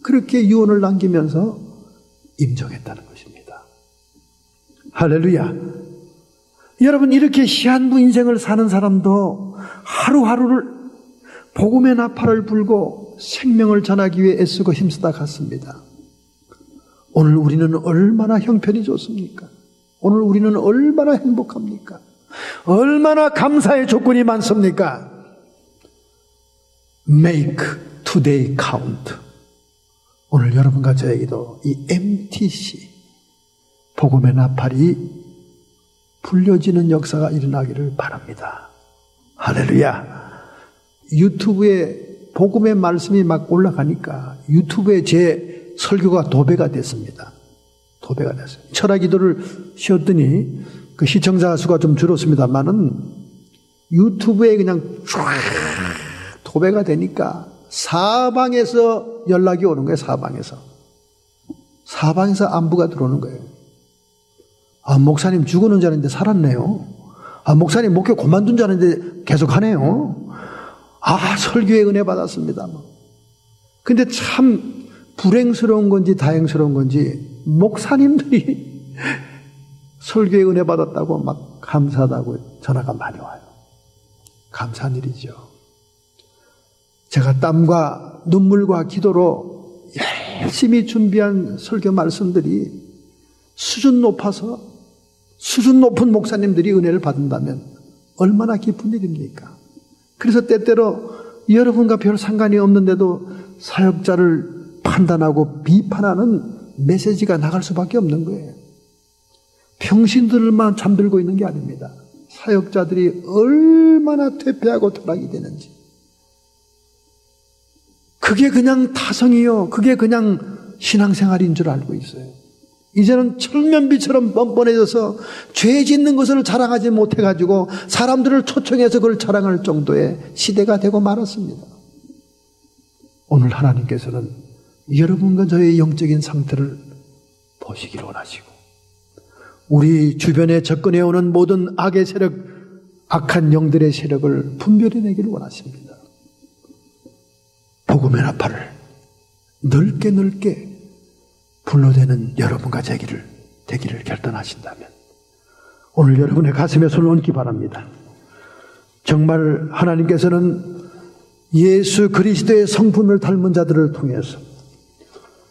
그렇게 유언을 남기면서 임종했다는 것입니다. 할렐루야. 여러분, 이렇게 시한부 인생을 사는 사람도 하루하루를 복음의 나팔을 불고 생명을 전하기 위해 애쓰고 힘쓰다 갔습니다. 오늘 우리는 얼마나 형편이 좋습니까? 오늘 우리는 얼마나 행복합니까? 얼마나 감사의 조건이 많습니까? Make today count. 오늘 여러분과 저에게도 이 MTC 복음의 나팔이 불려지는 역사가 일어나기를 바랍니다. 할렐루야. 유튜브에 복음의 말씀이 막 올라가니까 유튜브에 제 설교가 도배가 됐습니다. 도배가 됐어요. 철학 기도를 쉬었더니 그 시청자 수가 좀 줄었습니다만은 유튜브에 그냥 쫙 도배가 되니까 사방에서 연락이 오는 거예요. 사방에서 안부가 들어오는 거예요. 아, 목사님 죽었는 줄 알았는데 살았네요. 아, 목사님 목회 그만둔 줄 알았는데 계속 하네요. 아, 설교에 은혜 받았습니다. 근데 참 불행스러운 건지 다행스러운 건지 목사님들이 설교에 은혜 받았다고 막 감사하다고 전화가 많이 와요. 감사한 일이죠. 제가 땀과 눈물과 기도로 열심히 준비한 설교 말씀들이 수준 높은 목사님들이 은혜를 받는다면 얼마나 기쁜 일입니까? 그래서 때때로 여러분과 별 상관이 없는데도 사역자를 판단하고 비판하는 메시지가 나갈 수밖에 없는 거예요. 평신들만 잠들고 있는 게 아닙니다. 사역자들이 얼마나 퇴폐하고 타락이 되는지. 그게 그냥 타성이요. 그게 그냥 신앙생활인 줄 알고 있어요. 이제는 철면비처럼 뻔뻔해져서 죄 짓는 것을 자랑하지 못해가지고 사람들을 초청해서 그걸 자랑할 정도의 시대가 되고 말았습니다. 오늘 하나님께서는 여러분과 저의 영적인 상태를 보시기를 원하시고 우리 주변에 접근해오는 모든 악의 세력, 악한 영들의 세력을 분별해 내기를 원하십니다. 복음의 나팔을 넓게 불러대는 여러분과 되기를 결단하신다면 오늘 여러분의 가슴에 손을 얹기 바랍니다. 정말 하나님께서는 예수 그리스도의 성품을 닮은 자들을 통해서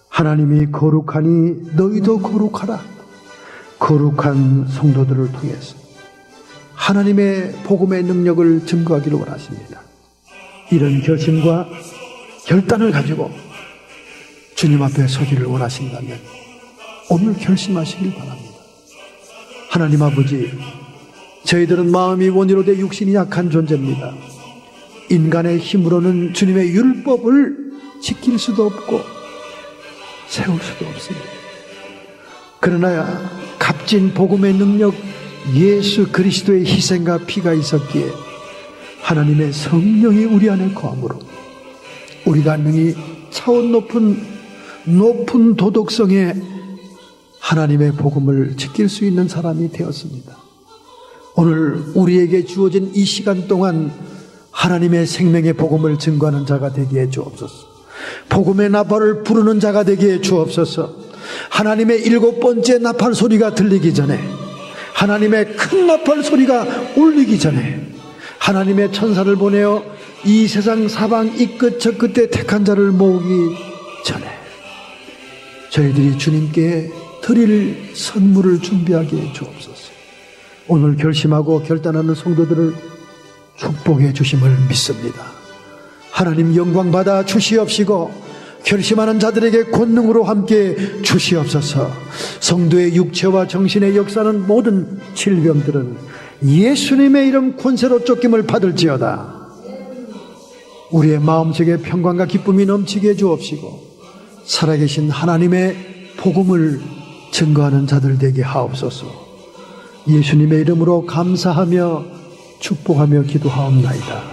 하나님이 거룩하니 너희도 거룩하라, 거룩한 성도들을 통해서 하나님의 복음의 능력을 증거하기를 원하십니다. 이런 결심과 결단을 가지고 주님 앞에 서기를 원하신다면 오늘 결심하시길 바랍니다. 하나님 아버지, 저희들은 마음이 원이로 돼 육신이 약한 존재입니다. 인간의 힘으로는 주님의 율법을 지킬 수도 없고 세울 수도 없습니다. 그러나 값진 복음의 능력 예수 그리스도의 희생과 피가 있었기에 하나님의 성령이 우리 안에 거함으로 우리가 능히 차원 높은 도덕성에 하나님의 복음을 지킬 수 있는 사람이 되었습니다. 오늘 우리에게 주어진 이 시간 동안 하나님의 생명의 복음을 증거하는 자가 되게 해 주옵소서. 복음의 나팔을 부르는 자가 되게 해 주옵소서. 하나님의 7번째 나팔 소리가 들리기 전에, 하나님의 큰 나팔 소리가 울리기 전에 하나님의 천사를 보내어 이 세상 사방 이 끝 저 끝에 택한 자를 모으기 전에 저희들이 주님께 드릴 선물을 준비하게 해 주옵소서. 오늘 결심하고 결단하는 성도들을 축복해 주심을 믿습니다. 하나님 영광 받아 주시옵시고 결심하는 자들에게 권능으로 함께 주시옵소서. 성도의 육체와 정신의 역사는 모든 질병들은 예수님의 이름 권세로 쫓김을 받을지어다. 우리의 마음속에 평강과 기쁨이 넘치게 해 주옵시고 살아계신 하나님의 복음을 증거하는 자들 되게 하옵소서. 예수님의 이름으로 감사하며 축복하며 기도하옵나이다.